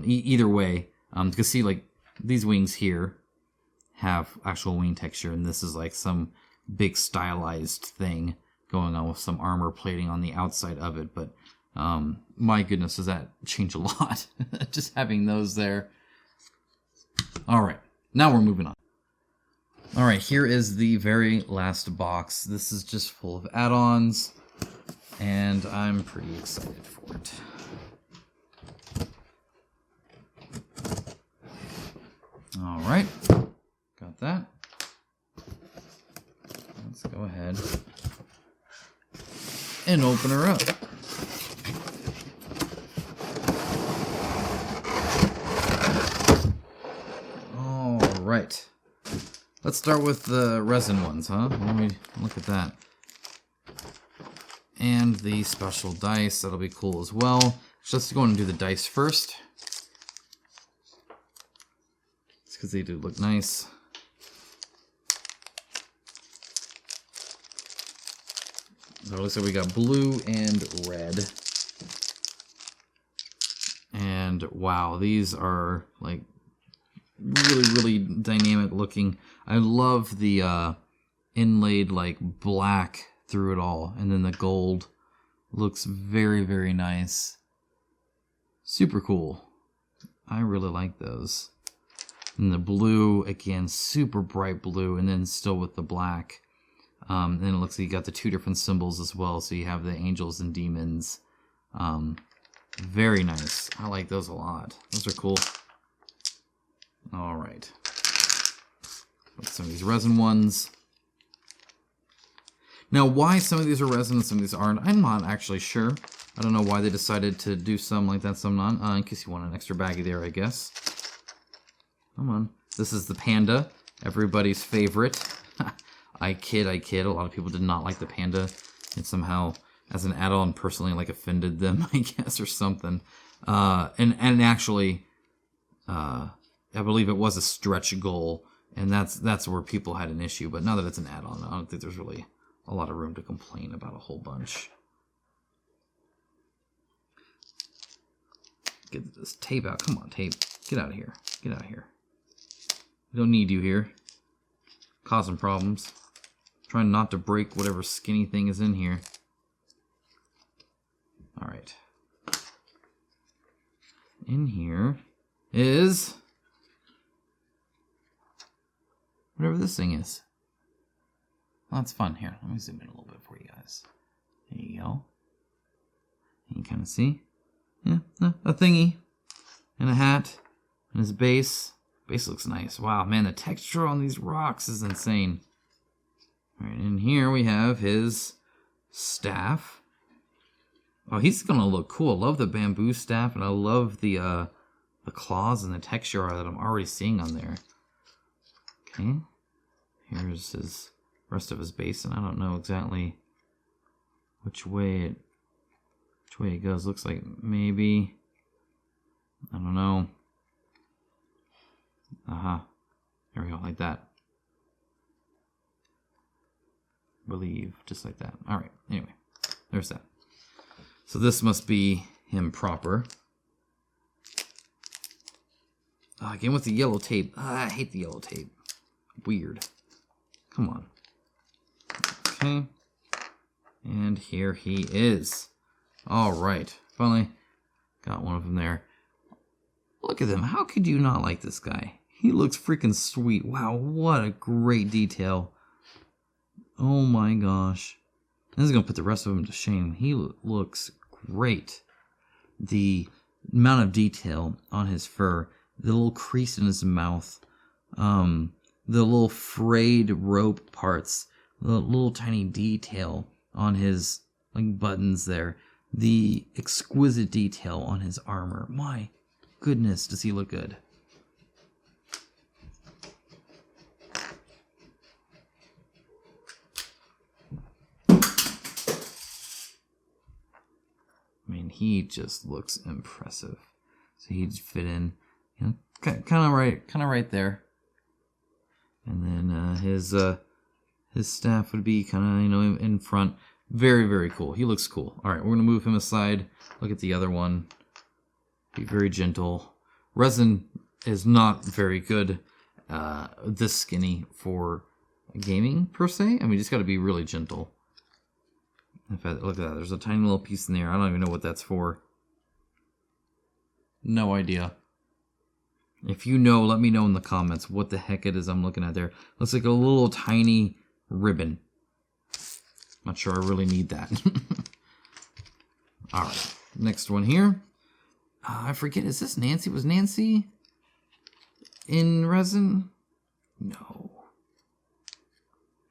S1: either way, you can see like these wings here have actual wing texture, and this is like some big stylized thing going on with some armor plating on the outside of it. But my goodness, does that change a lot? Just having those there. All right, now we're moving on. All right, here is the very last box. This is just full of add-ons, and I'm pretty excited for it. All right, got that. Let's go ahead and open her up. All right. Let's start with the resin ones, huh? Let me look at that. And the special dice, that'll be cool as well. Just go and do the dice first. It's because they do look nice. So it looks like we got blue and red. And wow, these are like really, really dynamic looking. I love the inlaid like black through it all. And then the gold looks very, very nice. Super cool. I really like those. And the blue, again, super bright blue, and then still with the black. And then it looks like you got the two different symbols as well. So you have the angels and demons. Very nice. I like those a lot. Those are cool. All right. Some of these resin ones. Now, why some of these are resin and some of these aren't, I'm not actually sure. I don't know why they decided to do some like that, some not. In case you want an extra baggie there, I guess. Come on. This is the panda, everybody's favorite. I kid. A lot of people did not like the panda. It somehow, as an add-on, personally like offended them, I guess, or something. And actually, I believe it was a stretch goal, and that's where people had an issue. But now that it's an add-on, I don't think there's really a lot of room to complain about a whole bunch. Get this tape out. Come on, tape. Get out of here. Get out of here. We don't need you here. Causing problems. Trying not to break whatever skinny thing is in here. Alright. In here is whatever this thing is. Well, that's fun. Here, let me zoom in a little bit for you guys. There you go. You can kind of see. Yeah, a thingy. And a hat. And his base. Base looks nice. Wow, man, the texture on these rocks is insane. Alright, in here we have his staff. Oh, he's gonna look cool. I love the bamboo staff, and I love the claws and the texture that I'm already seeing on there. Okay. Here's his rest of his base, and I don't know exactly which way it goes. Looks like maybe, I don't know. There we go, like that. Believe, just like that. All right, anyway, there's that. So this must be him proper. Again with the yellow tape. I hate the yellow tape. Weird. Come on. Okay. And here he is. All right, finally got one of them there. Look at him. How could you not like this guy? He looks freaking sweet. Wow, what a great detail. Oh my gosh. This is going to put the rest of him to shame. He looks great. The amount of detail on his fur, the little crease in his mouth, the little frayed rope parts, the little tiny detail on his like buttons there, the exquisite detail on his armor. My goodness, does he look good. I mean, he just looks impressive. So he'd fit in, you know, kind of right there. And then his staff would be kind of, you know, in front. Very, very cool. He looks cool. All right, we're gonna move him aside. Look at the other one. Be very gentle. Resin is not very good this skinny for gaming per se. I mean, you just got to be really gentle. In fact, look at that. There's a tiny little piece in there. I don't even know what that's for. No idea. If you know, let me know in the comments what the heck it is I'm looking at there. Looks like a little tiny ribbon. Not sure I really need that. Alright, next one here. I forget, is this Nancy? Was Nancy in resin? No.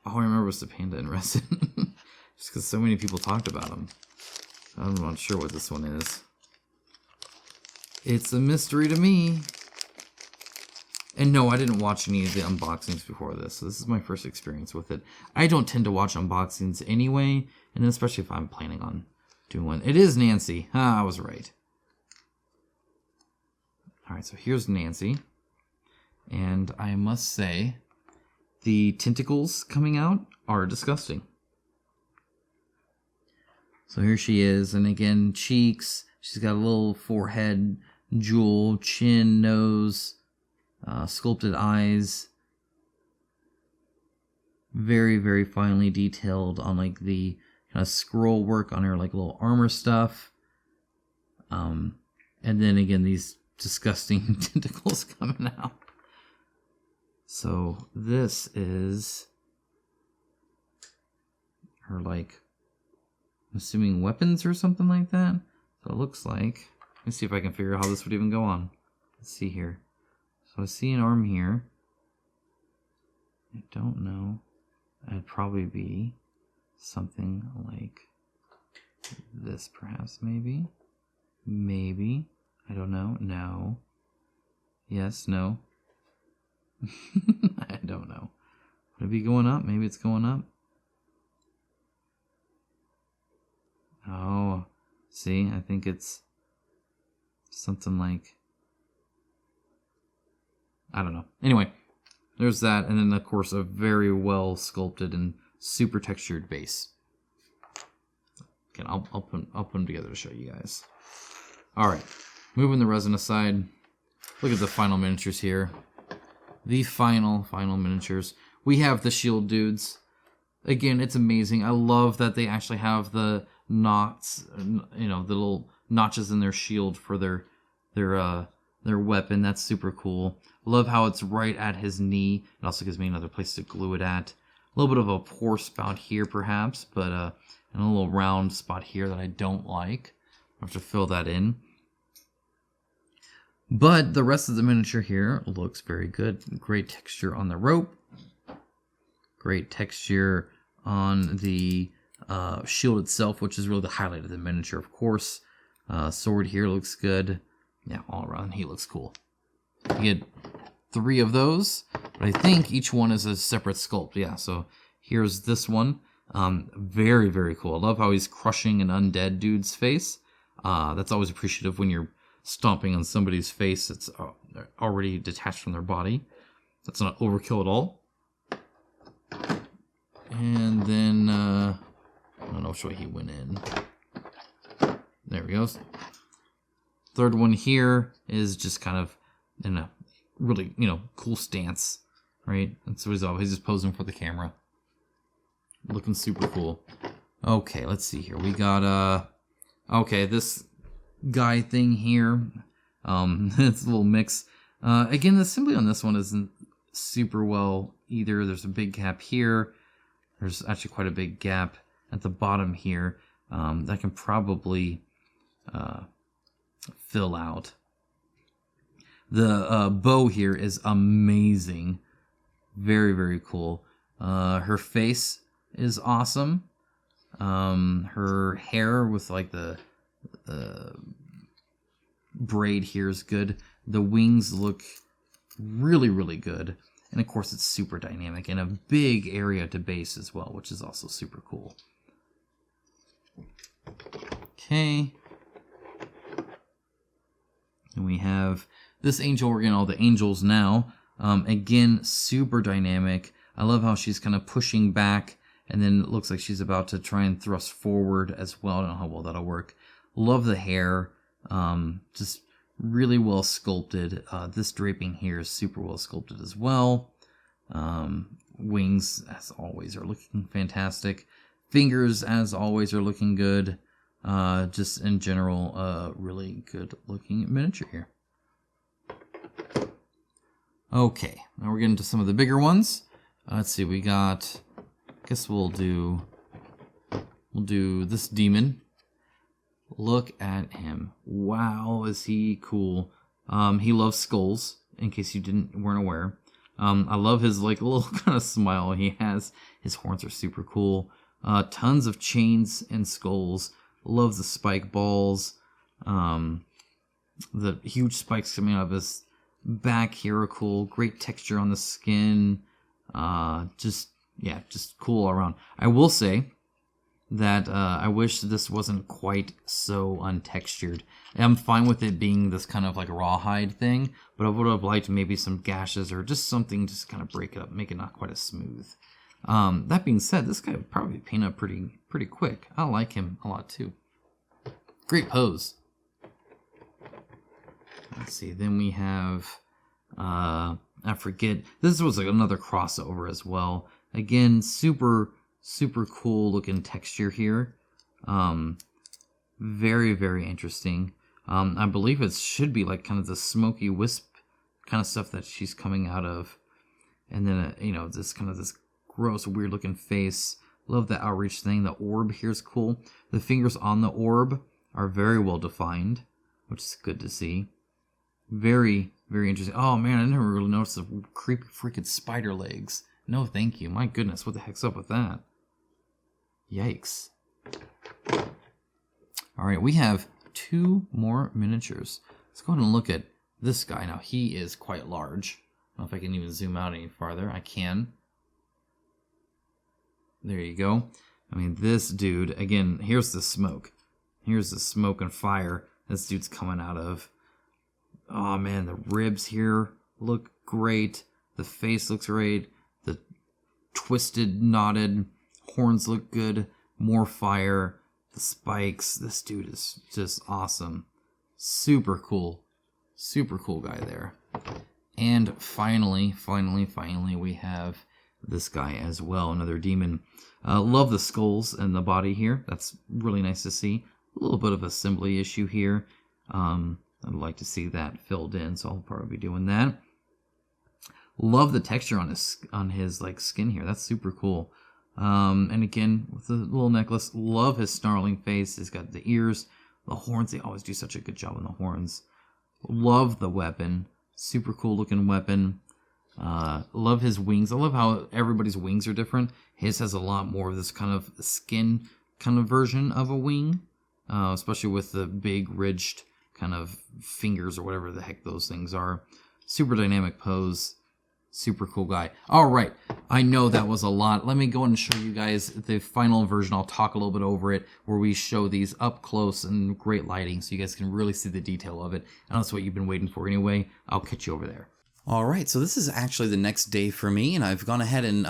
S1: All I remember was the panda in resin. Just because so many people talked about him. I'm not sure what this one is. It's a mystery to me. And no, I didn't watch any of the unboxings before this. So this is my first experience with it. I don't tend to watch unboxings anyway, and especially if I'm planning on doing one. It is Nancy. I was right. Alright, so here's Nancy. And I must say, the tentacles coming out are disgusting. So here she is, and again, cheeks. She's got a little forehead jewel, chin, nose, sculpted eyes. Very, very finely detailed on like the kind of scroll work on her like little armor stuff. And then again, these disgusting tentacles coming out. So this is her like, I'm assuming weapons or something like that. So it looks like, let me see if I can figure out how this would even go on. Let's see here. So I see an arm here. I don't know. It'd probably be something like this perhaps, maybe. Maybe. I don't know. No. Yes, no. I don't know. Would it be going up? Maybe it's going up. Oh, see, I think it's something like, I don't know. Anyway, there's that, and then of course a very well sculpted and super textured base. Again, I'll put them together to show you guys. All right, moving the resin aside. Look at the final miniatures here. The final miniatures. We have the shield dudes. Again, it's amazing. I love that they actually have the knots, you know, the little notches in their shield for their weapon. That's super cool. Love how it's right at his knee. It also gives me another place to glue it at. A little bit of a pore spout here, perhaps, but and a little round spot here that I don't like. I have to fill that in. But the rest of the miniature here looks very good. Great texture on the rope. Great texture on the shield itself, which is really the highlight of the miniature, of course. Sword here looks good. Yeah, all around he looks cool. You get 3 of those, but I think each one is a separate sculpt. Yeah, so here's this one. Very, very cool. I love how he's crushing an undead dude's face. That's always appreciative when you're stomping on somebody's face that's already detached from their body. That's not overkill at all. And then, I don't know which way he went in. There he goes. Third one here is just kind of in a really, you know, cool stance, right? That's what he's just posing for the camera. Looking super cool. Okay, let's see here. We got, okay, this guy thing here. It's a little mix. Again, the assembly on this one isn't super well either. There's a big gap here. There's actually quite a big gap at the bottom here that can probably fill out. The bow here is amazing. Very, very cool. Her face is awesome. Her hair with like the braid here is good. The wings look really, really good. And of course it's super dynamic and a big area to base as well, which is also super cool. Okay. And we have this angel. We're getting all the angels now. Again, super dynamic. I love how she's kind of pushing back, and then it looks like she's about to try and thrust forward as well. I don't know how well that'll work. Love the hair. Just really well sculpted. This draping here is super well sculpted as well. Wings, as always, are looking fantastic. Fingers, as always, are looking good. Just in general, really good looking miniature here. Okay, now we're getting to some of the bigger ones. Let's see, we got, I guess we'll do this demon. Look at him. Wow, is he cool. He loves skulls, in case you weren't aware. I love his like little kind of smile he has. His horns are super cool. Tons of chains and skulls. Love the spike balls. The huge spikes coming out of his back here are cool. Great texture on the skin. Just cool all around. I will say that I wish this wasn't quite so untextured. I'm fine with it being this kind of like rawhide thing, but I would have liked maybe some gashes or just something to kind of break it up, make it not quite as smooth. That being said, this guy would probably paint up pretty quick. I like him a lot too. Great pose. Let's see, then we have, I forget, this was like another crossover as well. Again, super cool looking texture here. Very, very interesting. I believe it should be like kind of the smoky wisp kind of stuff that she's coming out of. And then, this kind of this gross, weird looking face. Love the outreach thing. The orb here is cool. The fingers on the orb are very well defined, which is good to see. Very, very interesting. Oh man, I never really noticed the creepy freaking spider legs. No thank you. My goodness, what the heck's up with that? Yikes. Alright, we have 2 more miniatures. Let's go ahead and look at this guy. Now, he is quite large. I don't know if I can even zoom out any farther. I can. There you go. I mean, this dude, again, here's the smoke. Here's the smoke and fire this dude's coming out of. Oh man, the ribs here look great. The face looks great. The twisted, knotted horns look good. More fire. The spikes. This dude is just awesome. Super cool. Super cool guy there. And finally, we have this guy as well. Another demon. Love the skulls and the body here. That's really nice to see. A little bit of assembly issue here. I'd like to see that filled in, so I'll probably be doing that. Love the texture on his like skin here. That's super cool. And again, with the little necklace, love his snarling face. He's got the ears, the horns. They always do such a good job on the horns. Love the weapon. Super cool looking weapon. Love his wings. I love how everybody's wings are different. His has a lot more of this kind of skin kind of version of a wing, especially with the big ridged kind of fingers or whatever the heck those things are. Super dynamic pose. Super cool guy. All right, I know that was a lot. Let me go and show you guys the final version. I'll talk a little bit over it, where we show these up close and great lighting so you guys can really see the detail of it. And that's what you've been waiting for anyway. I'll catch you over there. All right, so this is actually the next day for me, and I've gone ahead and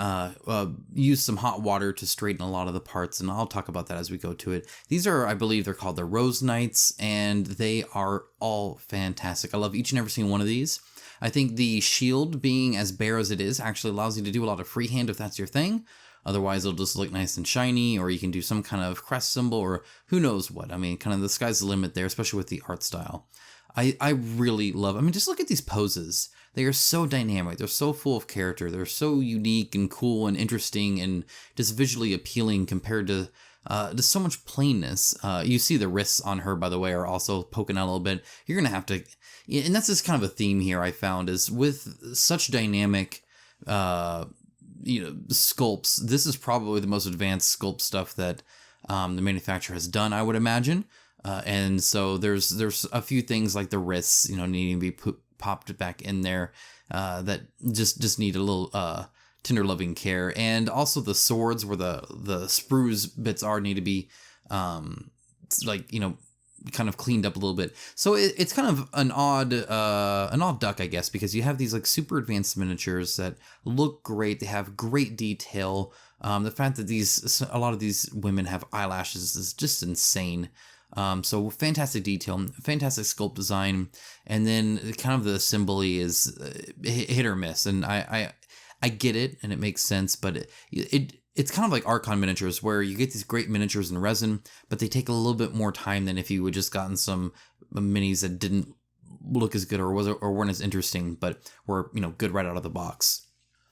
S1: used some hot water to straighten a lot of the parts, and I'll talk about that as we go to it. These are, I believe they're called the Rose Knights, and they are all fantastic. I love each and every single one of these. I think the shield, being as bare as it is, actually allows you to do a lot of freehand if that's your thing. Otherwise, it'll just look nice and shiny, or you can do some kind of crest symbol, or who knows what. I mean, kind of the sky's the limit there, especially with the art style. I really love, I mean, just look at these poses. They are so dynamic. They're so full of character. They're so unique and cool and interesting and just visually appealing compared to so much plainness. You see the wrists on her, by the way, are also poking out a little bit. You're going to have to, and that's just kind of a theme here I found, is with such dynamic, sculpts. This is probably the most advanced sculpt stuff that the manufacturer has done, I would imagine. And so there's a few things like the wrists, needing to be popped back in there, that just need a little tender loving care. And also the swords where the sprues bits are need to be kind of cleaned up a little bit. So it's kind of an odd duck, I guess, because you have these like super advanced miniatures that look great. They have great detail. The fact that a lot of these women have eyelashes is just insane. So fantastic detail, fantastic sculpt design, and then kind of the assembly is hit or miss. And I get it, and it makes sense, but it's kind of like Archon miniatures, where you get these great miniatures in resin, but they take a little bit more time than if you had just gotten some minis that didn't look as good or weren't as interesting, but were good right out of the box.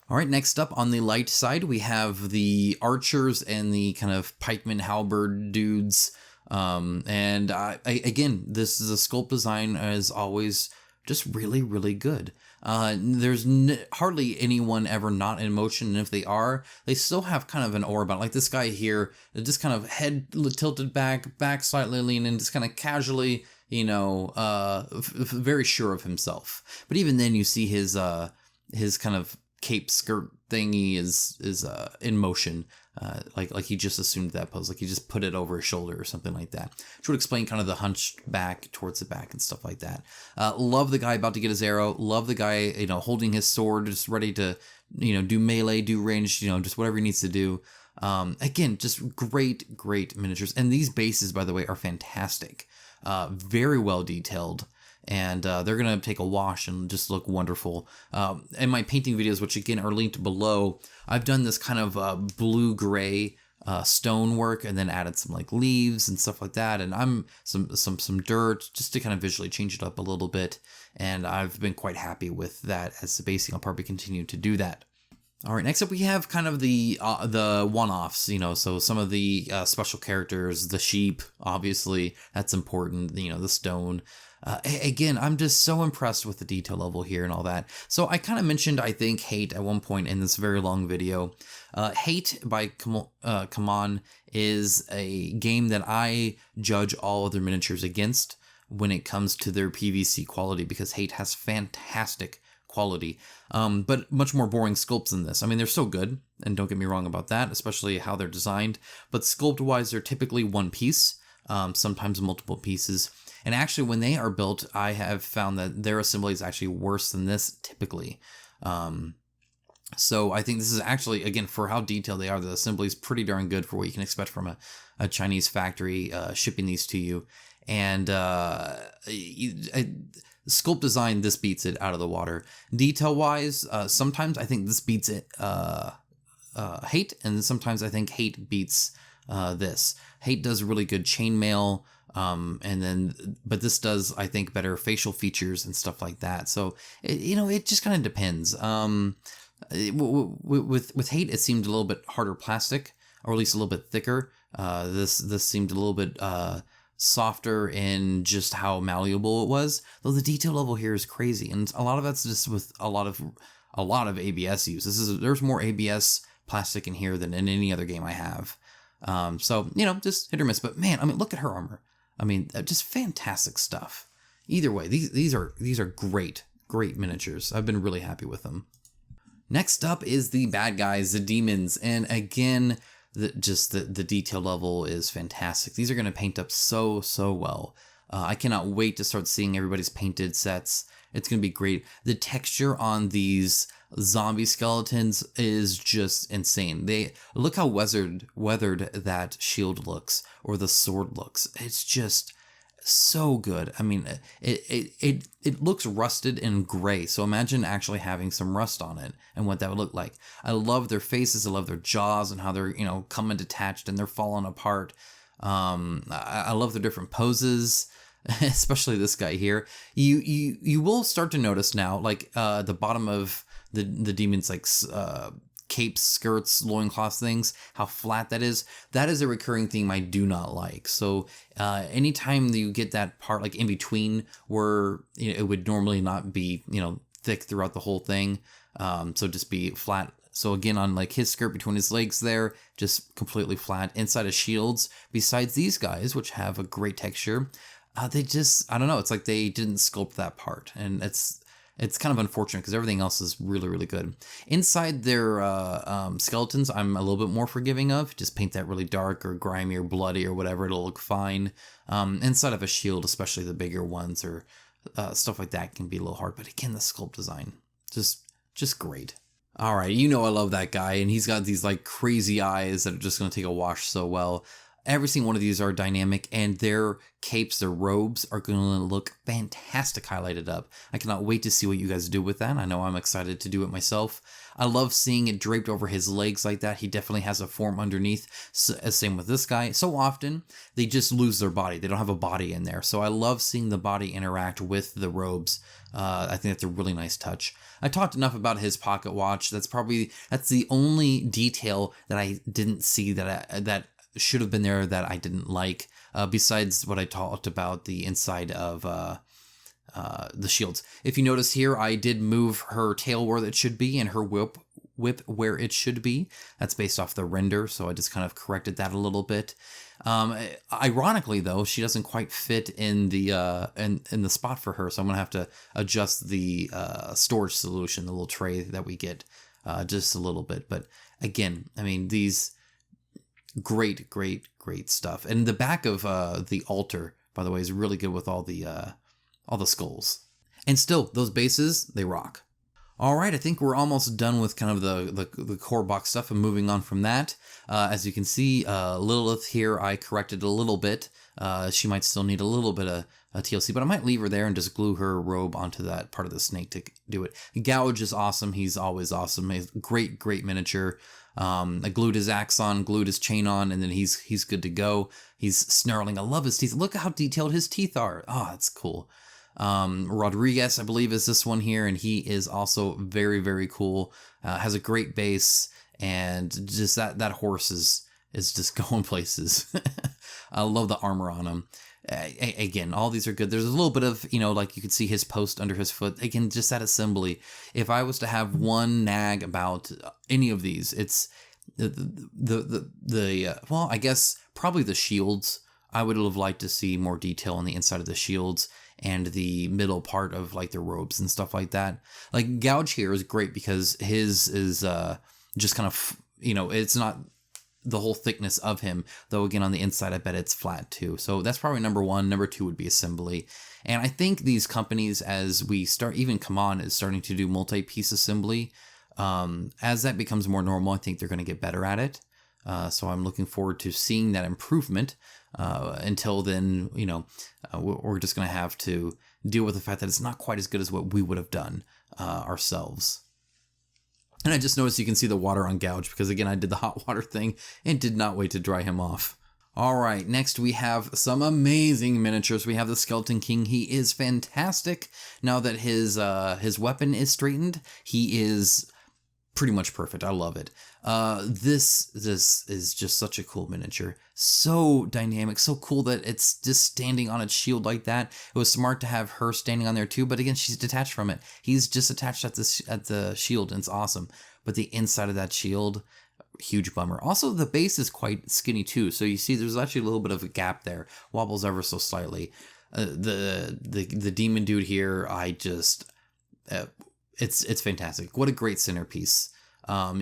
S1: All right, next up on the light side, we have the archers and the kind of pikeman halberd dudes. And again, this is a sculpt design as always, just really, really good. There's hardly anyone ever not in motion, and if they are, they still have kind of an aura about it. Like this guy here, just kind of head tilted back slightly leaning, just kind of casually, very sure of himself. But even then, you see his kind of cape skirt thingy is in motion. Like he just assumed that pose, like he just put it over his shoulder or something like that, which would explain kind of the hunched back towards the back and stuff like that. Love the guy about to get his arrow. Love the guy, holding his sword, just ready to, do melee, do range, just whatever he needs to do. Again, just great miniatures. And these bases, by the way, are fantastic. Very well detailed. And they're going to take a wash and just look wonderful. In my painting videos, which again are linked below, I've done this kind of blue-gray stone work and then added some like leaves and stuff like that. And I'm some dirt just to kind of visually change it up a little bit. And I've been quite happy with that as the basing. I'll probably continue to do that. All right, next up we have kind of the one-offs, so some of the special characters, the sheep, obviously, that's important, the stone. Again, I'm just so impressed with the detail level here and all that. So I kind of mentioned, I think, Hate at one point in this very long video. Hate by Come On is a game that I judge all other miniatures against when it comes to their PVC quality, because Hate has fantastic quality, but much more boring sculpts than this. I mean, they're so good, and don't get me wrong about that, especially how they're designed, but sculpt-wise, they're typically one piece, sometimes multiple pieces. And actually, when they are built, I have found that their assembly is actually worse than this typically. So I think this is actually, again, for how detailed they are, the assembly is pretty darn good for what you can expect from a Chinese factory shipping these to you. And sculpt design, this beats it out of the water. Detail-wise, sometimes I think this beats it Hate, and sometimes I think Hate beats this. Hate does really good chainmail. But this does, I think, better facial features and stuff like that. So, it just kind of depends. With Hate, it seemed a little bit harder plastic, or at least a little bit thicker. This seemed a little bit softer in just how malleable it was. Though the detail level here is crazy, and a lot of that's just with a lot of ABS use. There's more ABS plastic in here than in any other game I have. So just hit or miss. But man, I mean, look at her armor. I mean, just fantastic stuff. Either way, these are great miniatures. I've been really happy with them. Next up is the bad guys, the demons, and again, the detail level is fantastic. These are going to paint up so well. I cannot wait to start seeing everybody's painted sets. It's going to be great. The texture on these zombie skeletons is just insane. Look how weathered that shield looks, or the sword looks. It's just so good. I mean, it looks rusted and gray. So imagine actually having some rust on it and what that would look like. I love their faces. I love their jaws and how they're coming detached and they're falling apart. I love their different poses. especially this guy here. You will start to notice now, like the bottom of the demon's like capes, skirts, loincloths things, how flat that is. That is a recurring theme I do not like. So anytime you get that part like in between where it would normally not be thick throughout the whole thing, so just be flat. So again, on like his skirt between his legs there, just completely flat. Inside of shields, besides these guys, which have a great texture, they just, I don't know, it's like they didn't sculpt that part. And it's kind of unfortunate because everything else is really, really good. Inside their skeletons, I'm a little bit more forgiving of. Just paint that really dark or grimy or bloody or whatever, it'll look fine. Inside of a shield, especially the bigger ones or stuff like that, can be a little hard. But again, the sculpt design, just great. All right, I love that guy, and he's got these like crazy eyes that are just going to take a wash so well. Every single one of these are dynamic, and their capes, their robes are going to look fantastic highlighted up. I cannot wait to see what you guys do with that. I know I'm excited to do it myself. I love seeing it draped over his legs like that. He definitely has a form underneath. Same with this guy. So often, they just lose their body. They don't have a body in there. So I love seeing the body interact with the robes. I think that's a really nice touch. I talked enough about his pocket watch. That's the only detail that I didn't see that should have been there that I didn't like, besides what I talked about the inside of the shields. If you notice here, I did move her tail where it should be and her whip where it should be. That's based off the render, so I just kind of corrected that a little bit. Ironically, though, she doesn't quite fit in the in the spot for her, so I'm gonna have to adjust the storage solution, the little tray that we get, just a little bit. But again, I mean, these great stuff. And the back of the altar, by the way, is really good with all the skulls. And still, those bases, they rock. All right, I think we're almost done with kind of the core box stuff and moving on from that. As you can see, Lilith here, I corrected a little bit. She might still need a little bit of TLC, but I might leave her there and just glue her robe onto that part of the snake to do it. Gouge is awesome. He's always awesome. He's great miniature. I glued his axe on, glued his chain on, and then he's good to go. He's snarling. I love his teeth. Look how detailed his teeth are. Oh, that's cool. Rodriguez, I believe, is this one here, and he is also very, very cool. Has a great base, and just that horse is just going places. I love the armor on him. Again, all these are good. There's a little bit of, like you can see his post under his foot. Again, just that assembly. If I was to have one nag about any of these, it's well, I guess probably the shields. I would have liked to see more detail on the inside of the shields and the middle part of like the robes and stuff like that. Like Gouge here is great because his is just kind of, it's not the whole thickness of him, though again on the inside I bet it's flat too. So that's probably number one. Number two would be assembly. And I think these companies, as we start, even Kaman is starting to do multi-piece assembly. As that becomes more normal, I think they're going to get better at it. So I'm looking forward to seeing that improvement. Until then, we're just going to have to deal with the fact that it's not quite as good as what we would have done ourselves. And I just noticed you can see the water on Gouge because, again, I did the hot water thing and did not wait to dry him off. All right, next we have some amazing miniatures. We have the Skeleton King. He is fantastic. Now that his weapon is straightened, he is pretty much perfect. I love it. This is just such a cool miniature. So dynamic, so cool that it's just standing on its shield like that. It was smart to have her standing on there too, but again, she's detached from it. He's just attached at the shield, and it's awesome. But the inside of that shield, huge bummer. Also, the base is quite skinny too, so you see there's actually a little bit of a gap there. Wobbles ever so slightly. The demon dude here, it's fantastic. What a great centerpiece.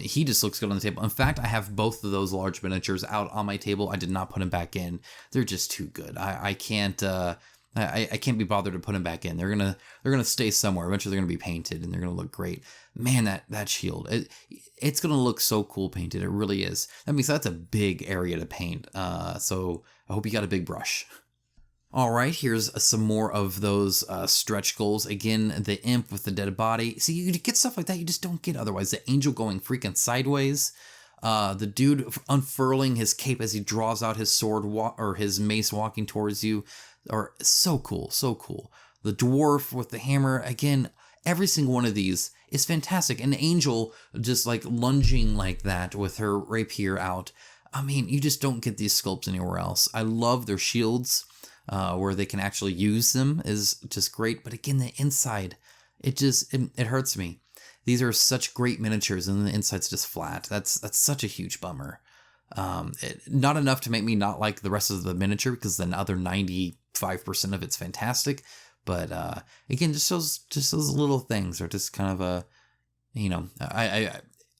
S1: He just looks good on the table. In fact, I have both of those large miniatures out on my table. I did not put them back in. They're just too good. I can't be bothered to put them back in. They're gonna stay somewhere. Eventually, they're gonna be painted and they're gonna look great. Man, that shield, it's gonna look so cool painted. It really is. That means that's a big area to paint. So I hope you got a big brush. All right, here's some more of those stretch goals. Again, the imp with the dead body. See, you get stuff like that you just don't get otherwise. The angel going freaking sideways. The dude unfurling his cape as he draws out his sword or his mace walking towards you. are so cool, so cool. The dwarf with the hammer, again, every single one of these is fantastic. An angel just like lunging like that with her rapier out. I mean, you just don't get these sculpts anywhere else. I love their shields, where they can actually use them is just great. But again, the inside, it hurts me. These are such great miniatures, and the inside's just flat. That's such a huge bummer. Not enough to make me not like the rest of the miniature, because the other 95% of it's fantastic. But again, just those little things are just kind of a, you know,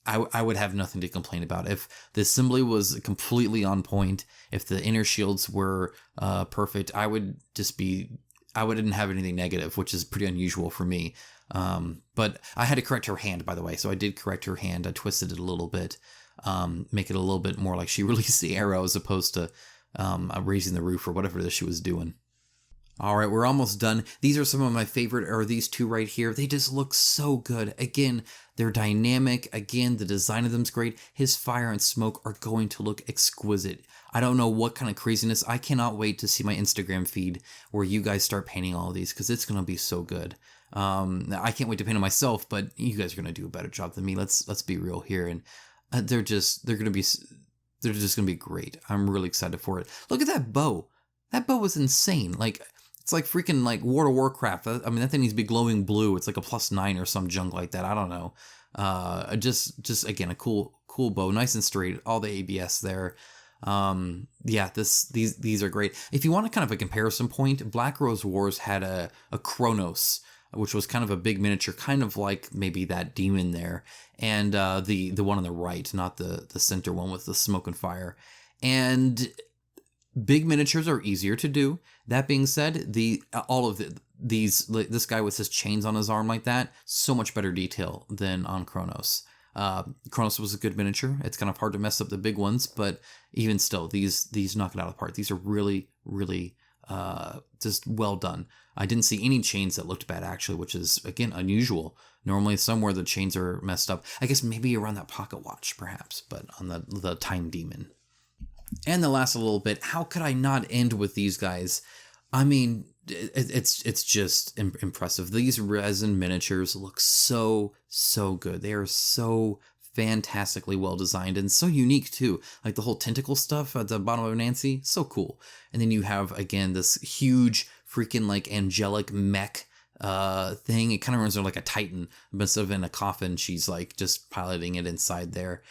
S1: I would have nothing to complain about if the assembly was completely on point. If the inner shields were perfect, I wouldn't have anything negative, which is pretty unusual for me. But I had to correct her hand, by the way. So I did correct her hand. I twisted it a little bit, make it a little bit more like she released the arrow as opposed to raising the roof or whatever it is she was doing. All right, we're almost done. These are some of my favorite, are these two right here. They just look so good. Again, they're dynamic. Again, the design of them's great. His fire and smoke are going to look exquisite. I don't know what kind of craziness. I cannot wait to see my Instagram feed where you guys start painting all of these, because it's going to be so good. I can't wait to paint them myself, but you guys are going to do a better job than me. Let's be real here. And they're just going to be great. I'm really excited for it. Look at that bow. That bow was insane. Like, it's like freaking like World of Warcraft. I mean, that thing needs to be glowing blue. It's like a +9 or some junk like that. I don't know. Just again, a cool bow, nice and straight. All the ABS there. Yeah, these are great. If you want a kind of a comparison point, Black Rose Wars had a Kronos, which was kind of a big miniature, kind of like maybe that demon there, and the one on the right, not the center one with the smoke and fire. And big miniatures are easier to do. That being said, this guy with his chains on his arm like that, so much better detail than on Kronos. Kronos was a good miniature. It's kind of hard to mess up the big ones, but even still, these knock it out of the park. These are really, really just well done. I didn't see any chains that looked bad, actually, which is, again, unusual. Normally, somewhere the chains are messed up. I guess maybe around that pocket watch, perhaps, but on the Time Demon. And the last little bit, how could I not end with these guys? I mean, it's just impressive. These resin miniatures look so good. They are so fantastically well designed and so unique too. Like the whole tentacle stuff at the bottom of Nancy, so cool. And then you have, again, this huge freaking like angelic mech thing. It kind of reminds her like a Titan, but instead of in a coffin, she's like just piloting it inside there.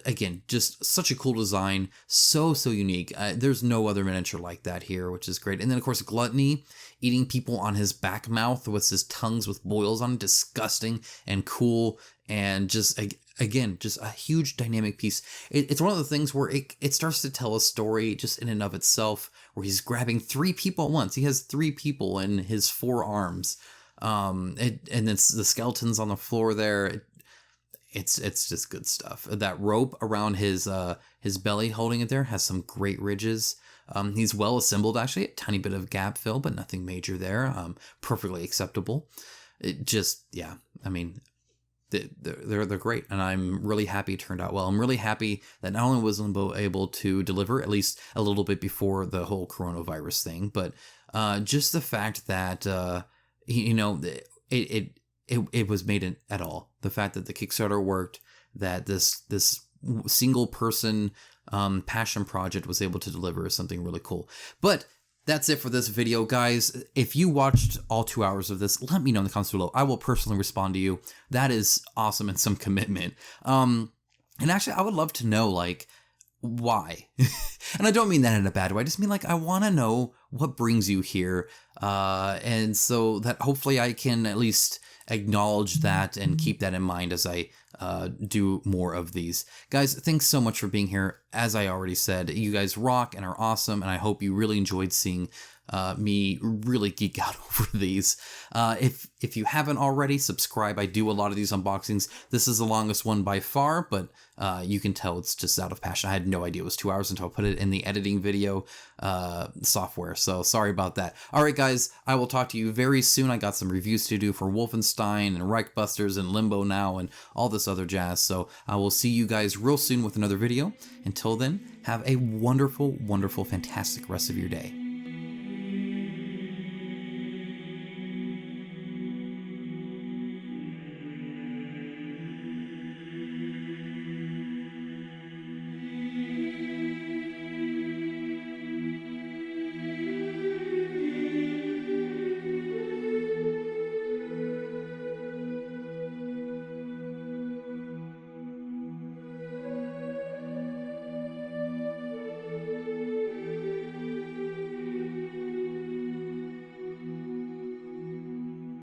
S1: Again, just such a cool design, so unique. There's no other miniature like that here, which is great. And then of course Gluttony eating people on his back mouth with his tongues with boils on it, disgusting and cool, and just again, just a huge dynamic piece. It's one of the things where it starts to tell a story just in and of itself, where he's grabbing 3 people at once. He has 3 people in his 4 arms. And it's the skeletons on the floor there. It's just good stuff. That rope around his belly holding it there has some great ridges. He's well assembled, actually. A tiny bit of gap fill, but nothing major there. Perfectly acceptable. It just, yeah, I mean, they're great, and I'm really happy it turned out well. I'm really happy that not only was Limbo able to deliver at least a little bit before the whole coronavirus thing, but just the fact that it was made at all. The fact that the Kickstarter worked, that this single person passion project was able to deliver is something really cool. But that's it for this video, guys. If you watched all 2 hours of this, let me know in the comments below. I will personally respond to you. That is awesome and some commitment. And actually, I would love to know, like, why? And I don't mean that in a bad way. I just mean, like, I want to know what brings you here. And so that hopefully I can at least acknowledge that and keep that in mind as I do more of these. Guys, thanks so much for being here. As I already said, you guys rock and are awesome, and I hope you really enjoyed seeing me really geek out over these. If you haven't already, subscribe. I do a lot of these unboxings. This is the longest one by far, but you can tell it's just out of passion. I had no idea it was 2 hours until I put it in the editing video software, so sorry about that. Alright guys, I will talk to you very soon. I got some reviews to do for Wolfenstein and Reichbusters and Limbo now and all this other jazz, so I will see you guys real soon with another video. Until then, have a wonderful, fantastic rest of your day.